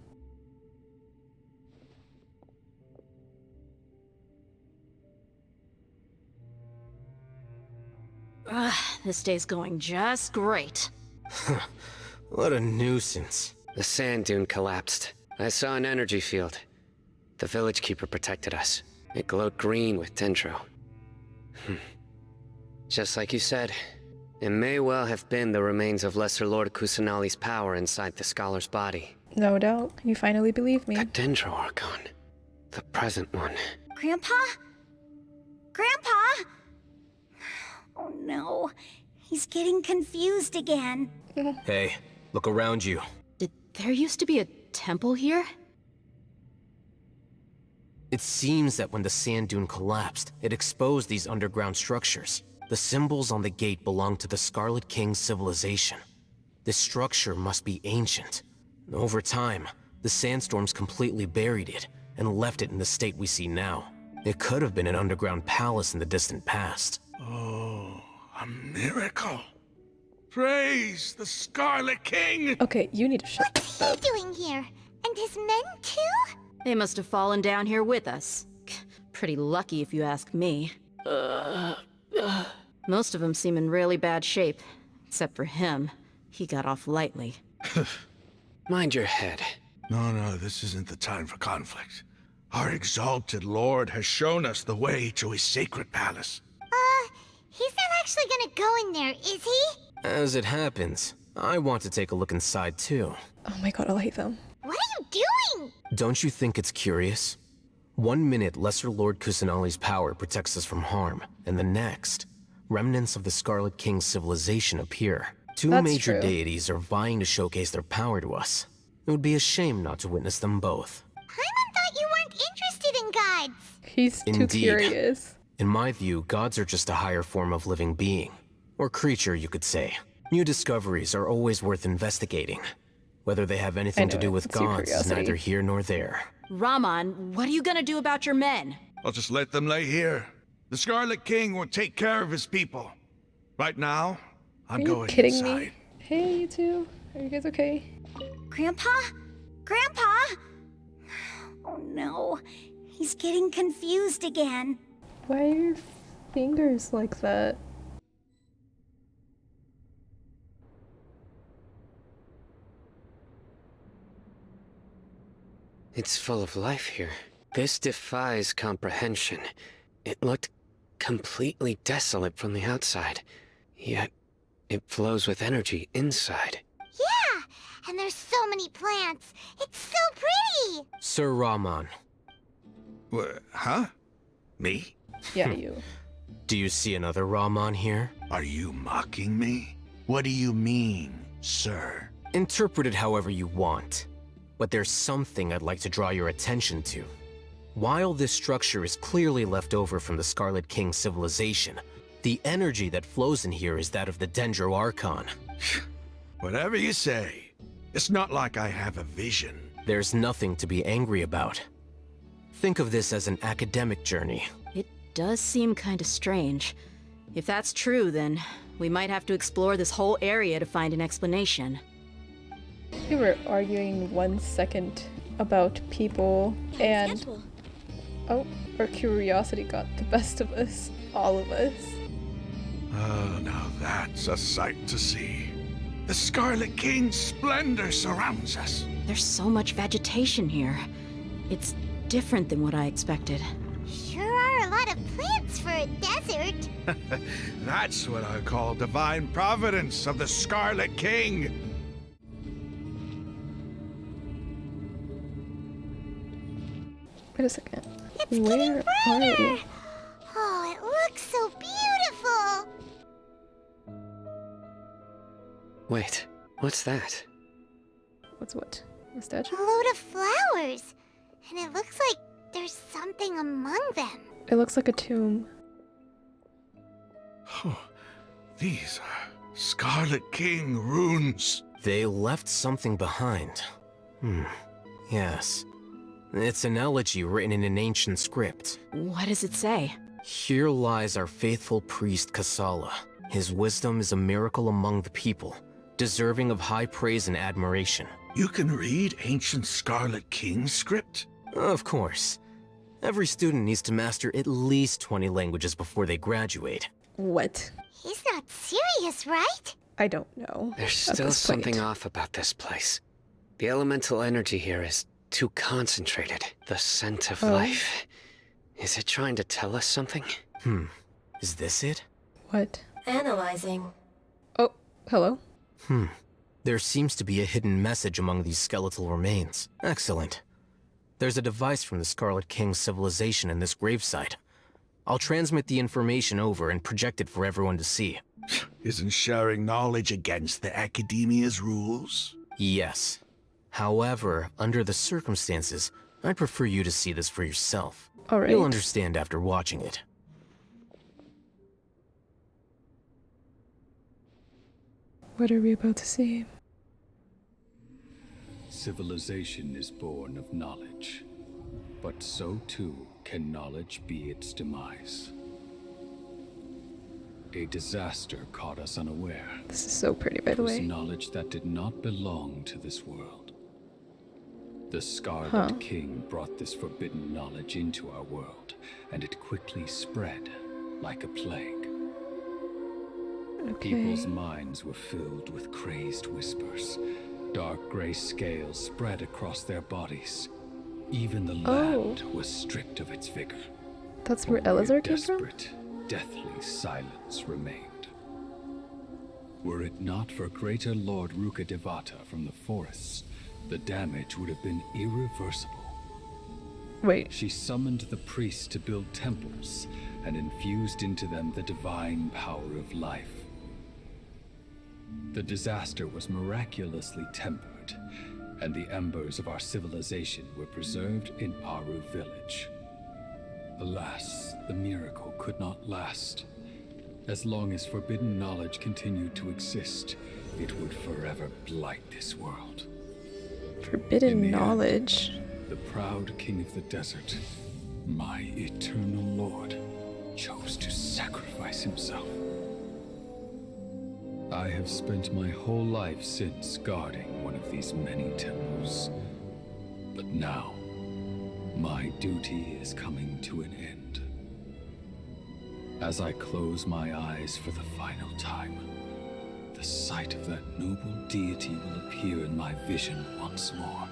This day's going just great. What a nuisance. The sand dune collapsed. I saw an energy field. The village keeper protected us. It glowed green with dendro. Just like you said, it may well have been the remains of Lesser Lord Kusanali's power inside the scholar's body. No doubt. You finally believe me. The Dendro Archon. The present one. Grandpa? Grandpa? Oh no. He's getting confused again. Hey, look around you. Did there used to be a temple here? It seems that when the sand dune collapsed, it exposed these underground structures. The symbols on the gate belong to the Scarlet King's civilization. This structure must be ancient. Over time, the sandstorms completely buried it and left it in the state we see now. It could have been an underground palace in the distant past. Oh, a miracle. Praise the Scarlet King! Okay, you need to shut up. What's he doing here? And his men too? They must have fallen down here with us. Pretty lucky if you ask me. Most of them seem in really bad shape. Except for him. He got off lightly. Mind your head. No, this isn't the time for conflict. Our exalted lord has shown us the way to his sacred palace. He's not actually gonna go in there, is he? As it happens, I want to take a look inside too. Oh my god, I'll hate them. What are you doing? Don't you think it's curious? 1 minute, Lesser Lord Kusanali's power protects us from harm, and the next, remnants of the Scarlet King's civilization appear. Two That's major true. deities are vying to showcase their power to us. It would be a shame not to witness them both. Paimon thought you weren't interested in gods. He's too Indeed. curious. In my view, gods are just a higher form of living being. Or creature, you could say. New discoveries are always worth investigating. Whether they have anything to know, do with it's your gods is curiosity. neither here nor there. Raman, what are you gonna do about your men? I'll just let them lay here. The Scarlet King will take care of his people. Right now, I'm Are you going kidding inside. me? Hey, you two. Are you guys okay? Grandpa? Grandpa? Oh no. He's getting confused again. Why are your fingers like that? It's full of life here. This defies comprehension. It looked completely desolate from the outside, yet it flows with energy inside. Yeah, and there's so many plants. It's so pretty. Sir Raman, Huh? Me? Yeah, you. do you see another Raman here? Are you mocking me? What do you mean, sir? Interpret it however you want. But there's something I'd like to draw your attention to. While this structure is clearly left over from the Scarlet King's civilization, the energy that flows in here is that of the Dendro Archon. Whatever you say. It's not like I have a vision. There's nothing to be angry about. Think of this as an academic journey. It does seem kinda strange. If that's true, then we might have to explore this whole area to find an explanation. We were arguing 1 second about people, and oh, our curiosity got the best of us, all of us. Oh, now that's a sight to see. The Scarlet King's splendor surrounds us. There's so much vegetation here. It's different than what I expected. Sure are a lot of plants for a desert. That's what I call divine providence of the Scarlet King. Wait a second. It's getting brighter. Oh, it looks so beautiful. Wait, what's that? What's what? A statue? A load of flowers. And it looks like there's something among them. It looks like a tomb. Oh, these are Scarlet King runes. They left something behind. Yes. It's an elegy written in an ancient script. What does it say? Here lies our faithful priest Kasala. His wisdom is a miracle among the people, deserving of high praise and admiration. You can read ancient Scarlet King script? Of course. Every student needs to master at least 20 languages before they graduate. What? He's not serious, right? I don't know. There's still something off about this place. The elemental energy here is too concentrated. The scent of life. Is it trying to tell us something? Is this it? What? Analyzing. Oh, hello? There seems to be a hidden message among these skeletal remains. Excellent. There's a device from the Scarlet King's civilization in this gravesite. I'll transmit the information over and project it for everyone to see. Isn't sharing knowledge against the Academia's rules? Yes. However, under the circumstances, I'd prefer you to see this for yourself. All right. You'll understand after watching it. What are we about to see? Civilization is born of knowledge, but so too can knowledge be its demise. A disaster caught us unaware. This is so pretty, by the way. It was knowledge that did not belong to this world. The Scarlet King brought this forbidden knowledge into our world, and it quickly spread like a plague. People's minds were filled with crazed whispers. Dark gray scales spread across their bodies. Even the land was stripped of its vigor. That's where Elazar came from? Deathly silence remained. Were it not for greater Lord Rukkhadevata from the forests, the damage would have been irreversible. Wait. She summoned the priests to build temples and infused into them the divine power of life. The disaster was miraculously tempered, and the embers of our civilization were preserved in Aru village. Alas, the miracle could not last. As long as forbidden knowledge continued to exist, it would forever blight this world. Forbidden knowledge? The proud king of the desert, my eternal lord, chose to sacrifice himself. I have spent my whole life since guarding one of these many temples. But now, my duty is coming to an end. As I close my eyes for the final time, the sight of that noble deity will appear in my vision once more.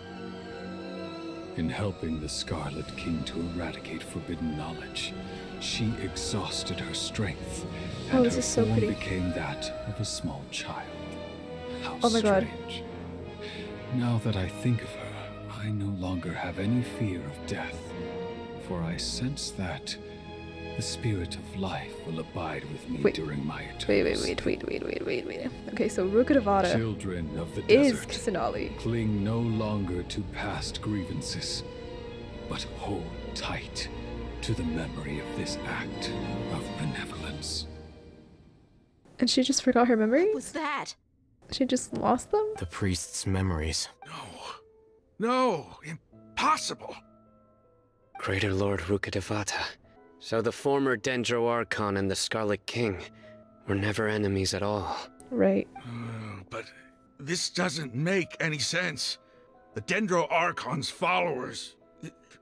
In helping the Scarlet King to eradicate forbidden knowledge, she exhausted her strength, and her form became that of a small child. How strange. Now that I think of her, I no longer have any fear of death, for I sense that the spirit of life will abide with me during my eternal Wait. Okay, so Rukkhadevata Children of the is desert, Kusanali. Cling no longer to past grievances, but hold tight to the memory of this act of benevolence. And she just forgot her memories? What was that? She just lost them? The priest's memories. No, impossible. Greater Lord Rukkhadevata, So the former Dendro Archon and the Scarlet King were never enemies at all. Right. But this doesn't make any sense. The Dendro Archon's followers,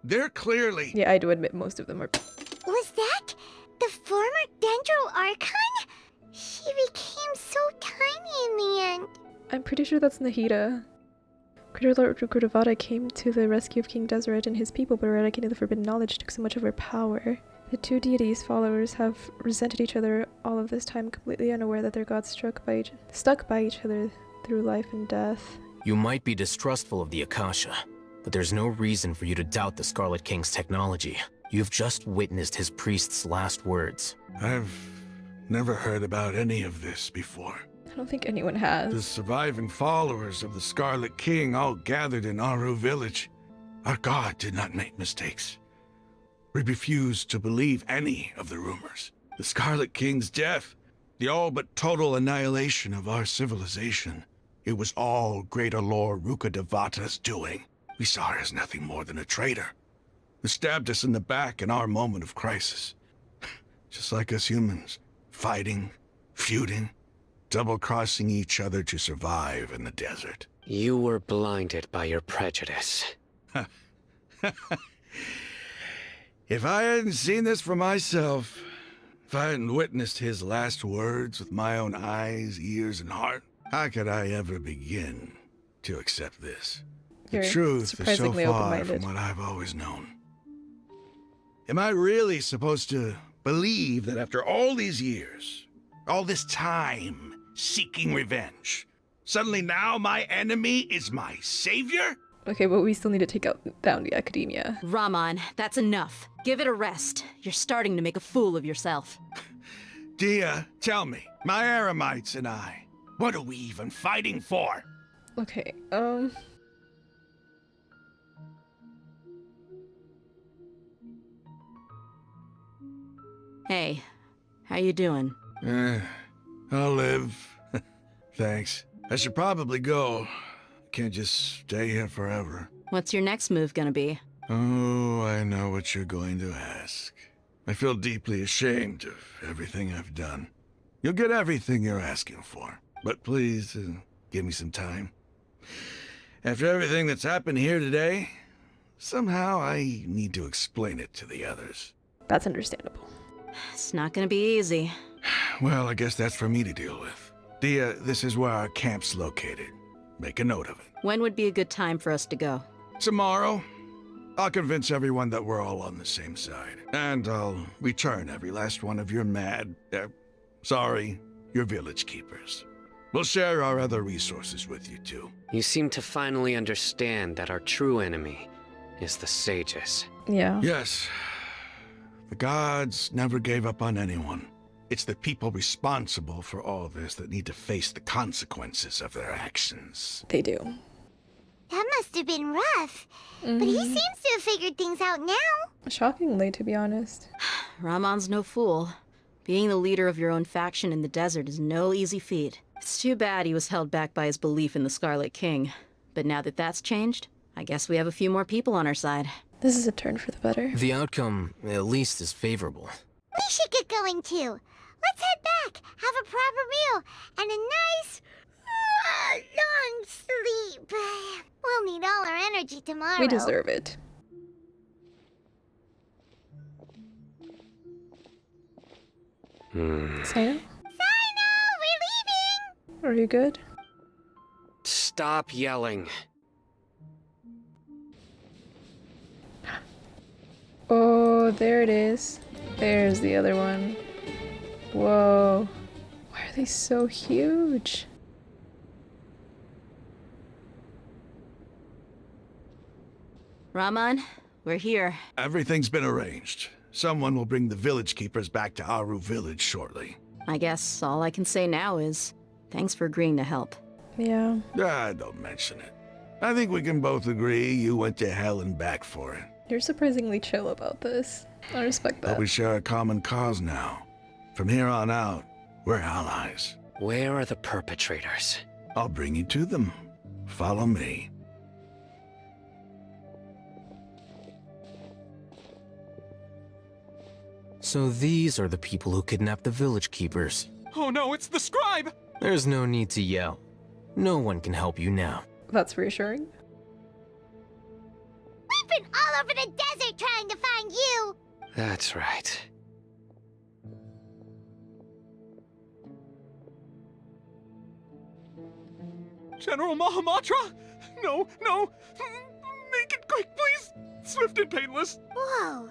they're clearly... Yeah, I do admit most of them are... Was that the former Dendro Archon? She became so tiny in the end. I'm pretty sure that's Nahida. Crater Lord Rukurdavada came to the rescue of King Deshret and his people, but eradicating the forbidden knowledge took so much of her power. The two deities' followers have resented each other all of this time, completely unaware that their gods stuck by each other through life and death. You might be distrustful of the Akasha, but there's no reason for you to doubt the Scarlet King's technology. You've just witnessed his priest's last words. I've never heard about any of this before. I don't think anyone has. The surviving followers of the Scarlet King all gathered in Aru village. Our god did not make mistakes. We refused to believe any of the rumors. The Scarlet King's death, the all but total annihilation of our civilization, it was all Greater Lord Rukurdavata's doing. We saw her as nothing more than a traitor, who stabbed us in the back in our moment of crisis. Just like us humans, fighting, feuding, double-crossing each other to survive in the desert. You were blinded by your prejudice. If I hadn't seen this for myself, if I hadn't witnessed his last words with my own eyes, ears, and heart, how could I ever begin to accept this? The truth is so surprisingly far open-minded. from what I've always known. Am I really supposed to believe that after all these years, all this time seeking revenge, suddenly now my enemy is my savior? Okay, but we still need to take down the academia. Raman, that's enough. Give it a rest. You're starting to make a fool of yourself. Dia, tell me, my Eremites and I, what are we even fighting for? Okay, Hey, how you doing? I'll live. Thanks. I should probably go. Can't just stay here forever. What's your next move gonna be? Oh, I know what you're going to ask. I feel deeply ashamed of everything I've done. You'll get everything you're asking for, but please, give me some time. After everything that's happened here today, somehow I need to explain it to the others. That's understandable. It's not gonna be easy. Well, I guess that's for me to deal with. Dia, this is where our camp's located. Make a note of it. When would be a good time for us to go? Tomorrow, I'll convince everyone that we're all on the same side. And I'll return every last one of your your village keepers. We'll share our other resources with you too. You seem to finally understand that our true enemy is the sages. Yeah. Yes. The gods never gave up on anyone. It's the people responsible for all this that need to face the consequences of their actions. They do. That must have been rough. But he seems to have figured things out now. Shockingly, to be honest. Ramon's no fool. Being the leader of your own faction in the desert is no easy feat. It's too bad he was held back by his belief in the Scarlet King. But now that that's changed, I guess we have a few more people on our side. This is a turn for the better. The outcome, at least, is favorable. We should get going too. Let's head back, have a proper meal, and a nice, long sleep. We'll need all our energy tomorrow. We deserve it. Sino? Sino, we're leaving! Are you good? Stop yelling. Oh, there it is. There's the other one. Whoa. Why are they so huge? Raman, we're here. Everything's been arranged. Someone will bring the village keepers back to Aru village shortly. I guess all I can say now is thanks for agreeing to help. Yeah. Don't mention it. I think we can both agree you went to hell and back for it. You're surprisingly chill about this. I respect that. But we share a common cause now. From here on out, we're allies. Where are the perpetrators? I'll bring you to them. Follow me. So these are the people who kidnapped the village keepers. Oh no, it's the scribe! There's no need to yell. No one can help you now. That's reassuring. We've been all over the desert trying to find you! That's right. General Mahamatra? No, no! Make it quick, please! Swift and painless! Whoa.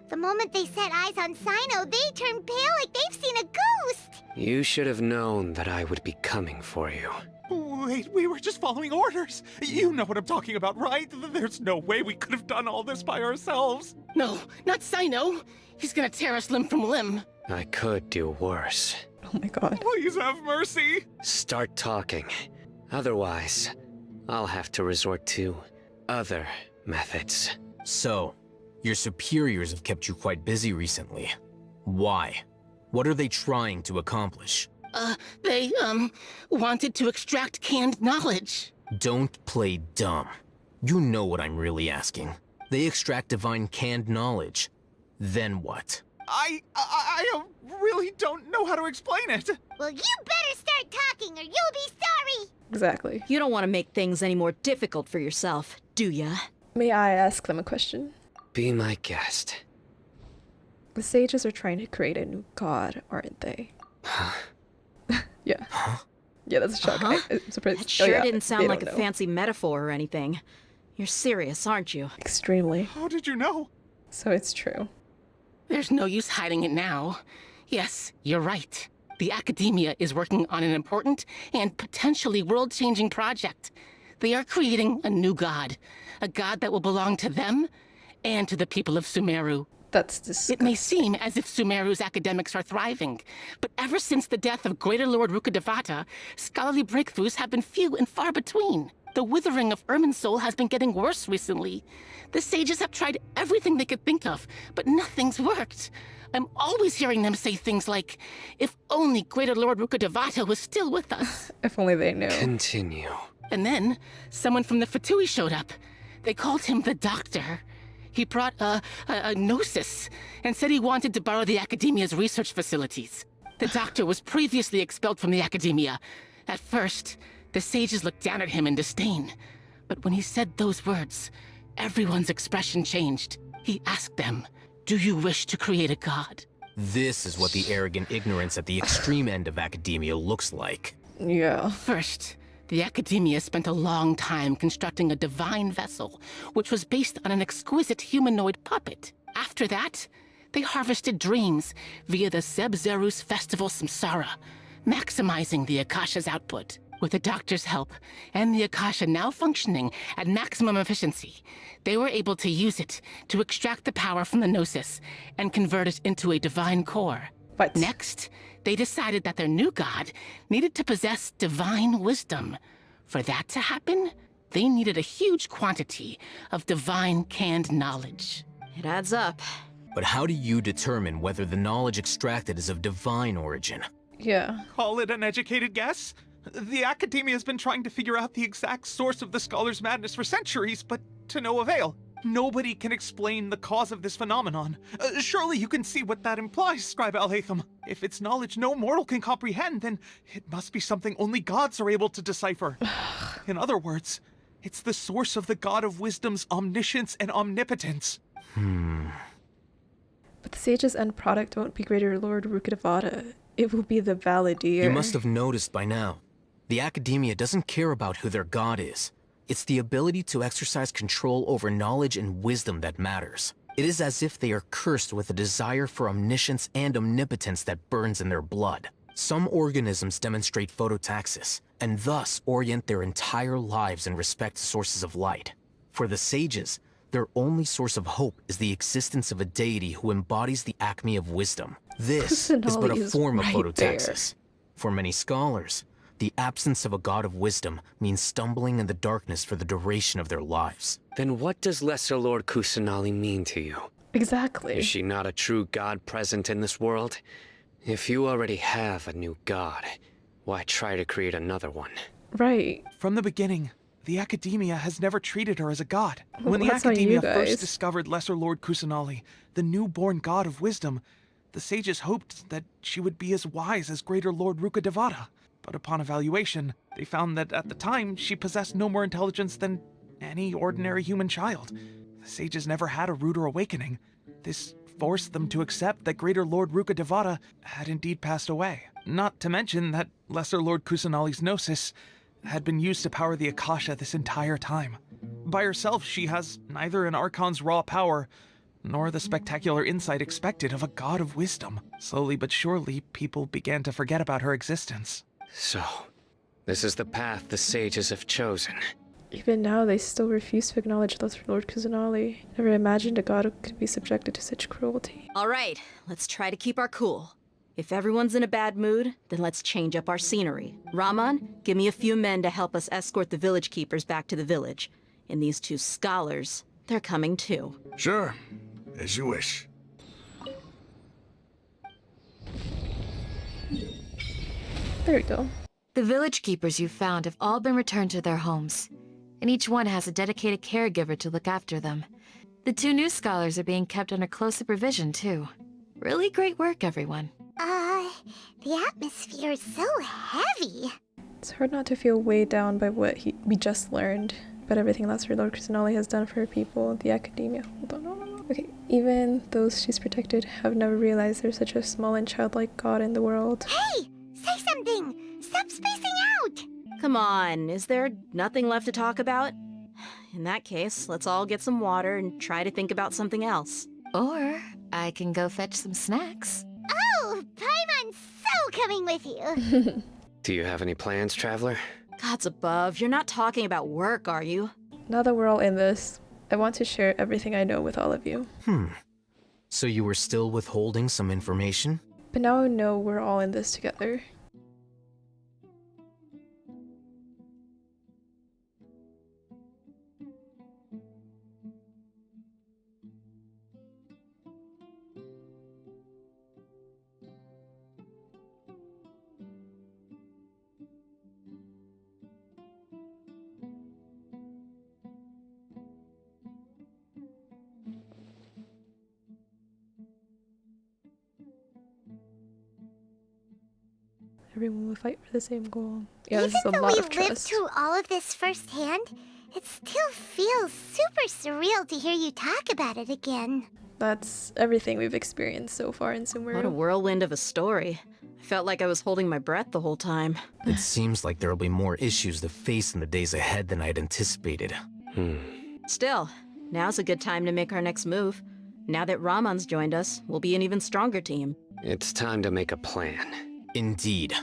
The moment they set eyes on Sino, they turn pale like they've seen a ghost! You should have known that I would be coming for you. Wait, we were just following orders. You know what I'm talking about, right? There's no way we could have done all this by ourselves. No, not Sino. He's gonna tear us limb from limb. I could do worse. Oh my god. Please have mercy. Start talking. Otherwise, I'll have to resort to other methods. So, your superiors have kept you quite busy recently. Why? What are they trying to accomplish? They, wanted to extract canned knowledge. Don't play dumb. You know what I'm really asking. They extract divine canned knowledge. Then what? I really don't know how to explain it. Well, you better start talking or you'll be sorry! Exactly. You don't want to make things any more difficult for yourself, do ya? May I ask them a question? Be my guest. The sages are trying to create a new god, aren't they? Yeah. Yeah, that's a shock. I'm surprised. That sure didn't sound they like a don't know. fancy metaphor or anything. You're serious, aren't you? Extremely. How did you know? So it's true. There's no use hiding it now. Yes, you're right. The Academia is working on an important and potentially world-changing project. They are creating a new god. A god that will belong to them and to the people of Sumeru. That's disgusting. It may seem as if Sumeru's academics are thriving, but ever since the death of Greater Lord Rukkhadevata, scholarly breakthroughs have been few and far between. The withering of Irminsul has been getting worse recently. The sages have tried everything they could think of, but nothing's worked. I'm always hearing them say things like, if only Greater Lord Rukkhadevata was still with us. If only they knew. Continue. And then, someone from the Fatui showed up. They called him the Doctor. He brought a gnosis and said he wanted to borrow the Academia's research facilities. The Doctor was previously expelled from the Academia. At first, the sages looked down at him in disdain. But when he said those words, everyone's expression changed. He asked them, "Do you wish to create a god?" This is what the arrogant ignorance at the extreme end of academia looks like. Yeah. First, the Academia spent a long time constructing a divine vessel, which was based on an exquisite humanoid puppet. After that, they harvested dreams via the Zeb-Zerus Festival Samsara, maximizing the Akasha's output. With the Doctor's help, and the Akasha now functioning at maximum efficiency, they were able to use it to extract the power from the Gnosis and convert it into a divine core. What? Next, they decided that their new god needed to possess divine wisdom. For that to happen, they needed a huge quantity of divine canned knowledge. It adds up. But how do you determine whether the knowledge extracted is of divine origin? Yeah. Call it an educated guess? The Academia has been trying to figure out the exact source of the Scholar's madness for centuries, but to no avail. Nobody can explain the cause of this phenomenon. Surely you can see what that implies, Scribe Al-Haytham. If it's knowledge no mortal can comprehend, then it must be something only gods are able to decipher. In other words, it's the source of the God of Wisdom's omniscience and omnipotence. But the sage's end product won't be Greater Lord Rukkhadevata. It will be the Valadier. You must have noticed by now. The Academia doesn't care about who their god is. It's the ability to exercise control over knowledge and wisdom that matters. It is as if they are cursed with a desire for omniscience and omnipotence that burns in their blood. Some organisms demonstrate phototaxis, and thus orient their entire lives in respect to sources of light. For the sages, their only source of hope is the existence of a deity who embodies the acme of wisdom. This is but a form of phototaxis. For many scholars, the absence of a god of wisdom means stumbling in the darkness for the duration of their lives. Then what does Lesser Lord Kusanali mean to you? Exactly. Is she not a true god present in this world? If you already have a new god, why try to create another one? Right. From the beginning, the Academia has never treated her as a god. Well, When the that's on Academia you guys. first discovered Lesser Lord Kusanali, the newborn god of wisdom, The sages hoped that she would be as wise as Greater Lord Rukkhadevata, but upon evaluation, they found that at the time she possessed no more intelligence than any ordinary human child. The sages never had a ruder awakening. This forced them to accept that Greater Lord Rukkhadevata had indeed passed away. Not to mention that Lesser Lord Kusanali's gnosis had been used to power the Akasha this entire time. By herself, she has neither an Archon's raw power, nor the spectacular insight expected of a god of wisdom. Slowly but surely, people began to forget about her existence. So, this is the path the sages have chosen. Even now, they still refuse to acknowledge Lesser Lord Kusanali. Never imagined a god could be subjected to such cruelty. All right, let's try to keep our cool. If everyone's in a bad mood, then let's change up our scenery. Rahman, give me a few men to help us escort the village keepers back to the village. And these two scholars, they're coming too. Sure, as you wish. There we go. The village keepers you found have all been returned to their homes, and each one has a dedicated caregiver to look after them. The two new scholars are being kept under close supervision, too. Really great work, everyone. The atmosphere is so heavy. It's hard not to feel weighed down by what we just learned, but everything Lesser Lord Kusanali has done for her people, the academia. Hold on. Okay, even those she's protected have never realized there's such a small and childlike god in the world. Hey! Say something! Stop spacing out! Come on, is there nothing left to talk about? In that case, let's all get some water and try to think about something else. Or I can go fetch some snacks. Oh, Paimon's so coming with you. Do you have any plans, Traveler? Gods above, you're not talking about work, are you? Now that we're all in this, I want to share everything I know with all of you. So you were still withholding some information? But now I know we're all in this together. Everyone will fight for the same goal. Yeah, this is a lot of Even though we lived trust. through all of this firsthand, it still feels super surreal to hear you talk about it again. That's everything we've experienced so far in Sumeru. What a whirlwind of a story. I felt like I was holding my breath the whole time. It seems like there'll be more issues to face in the days ahead than I'd anticipated. Still, now's a good time to make our next move. Now that Rahman's joined us, we'll be an even stronger team. It's time to make a plan. Indeed.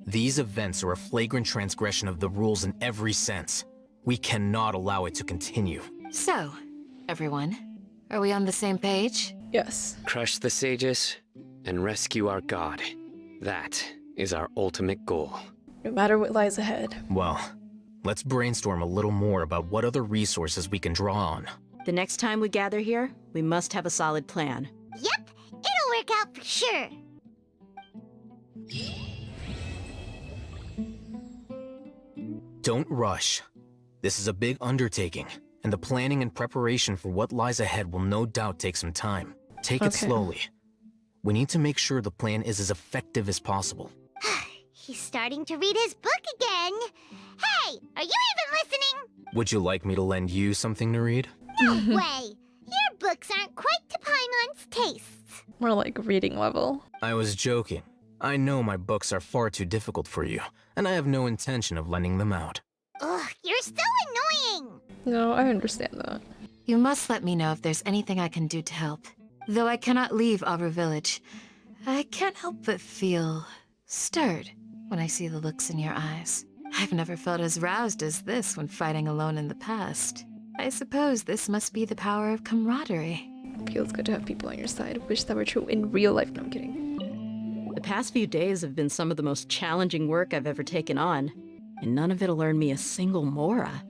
These events are a flagrant transgression of the rules in every sense. We cannot allow it to continue. So, everyone, are we on the same page? Yes. Crush the sages and rescue our god. That is our ultimate goal. No matter what lies ahead. Well, let's brainstorm a little more about what other resources we can draw on. The next time we gather here, we must have a solid plan. Yep, it'll work out for sure. Don't rush. This is a big undertaking, and the planning and preparation for what lies ahead will no doubt take some time. Take it slowly. We need to make sure the plan is as effective as possible. He's starting to read his book again. Hey, are you even listening? Would you like me to lend you something to read? No way. Your books aren't quite to Paimon's tastes. More like reading level. I was joking. I know my books are far too difficult for you, and I have no intention of lending them out. Ugh, you're so annoying. No, I understand that. You must let me know if there's anything I can do to help. Though I cannot leave Aru Village, I can't help but feel stirred when I see the looks in your eyes. I've never felt as roused as this when fighting alone in the past. I suppose this must be the power of camaraderie. Feels good to have people on your side. Wish that were true in real life. No, I'm kidding. The past few days have been some of the most challenging work I've ever taken on, and none of it'll earn me a single mora.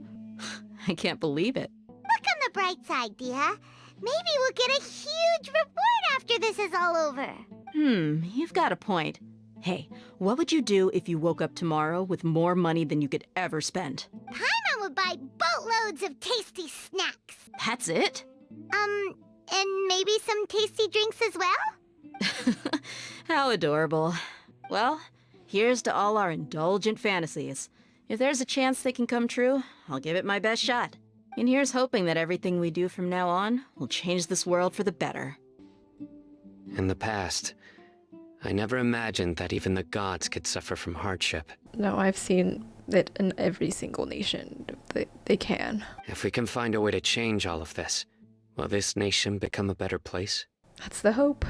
I can't believe it. Look on the bright side, Dia. Maybe we'll get a huge reward after this is all over. You've got a point. Hey, what would you do if you woke up tomorrow with more money than you could ever spend? Paimon would buy boatloads of tasty snacks. That's it? And maybe some tasty drinks as well? How adorable. Well, here's to all our indulgent fantasies. If there's a chance they can come true, I'll give it my best shot. And here's hoping that everything we do from now on will change this world for the better. In the past, I never imagined that even the gods could suffer from hardship. No, I've seen it in every single nation. They can. If we can find a way to change all of this, will this nation become a better place? That's the hope.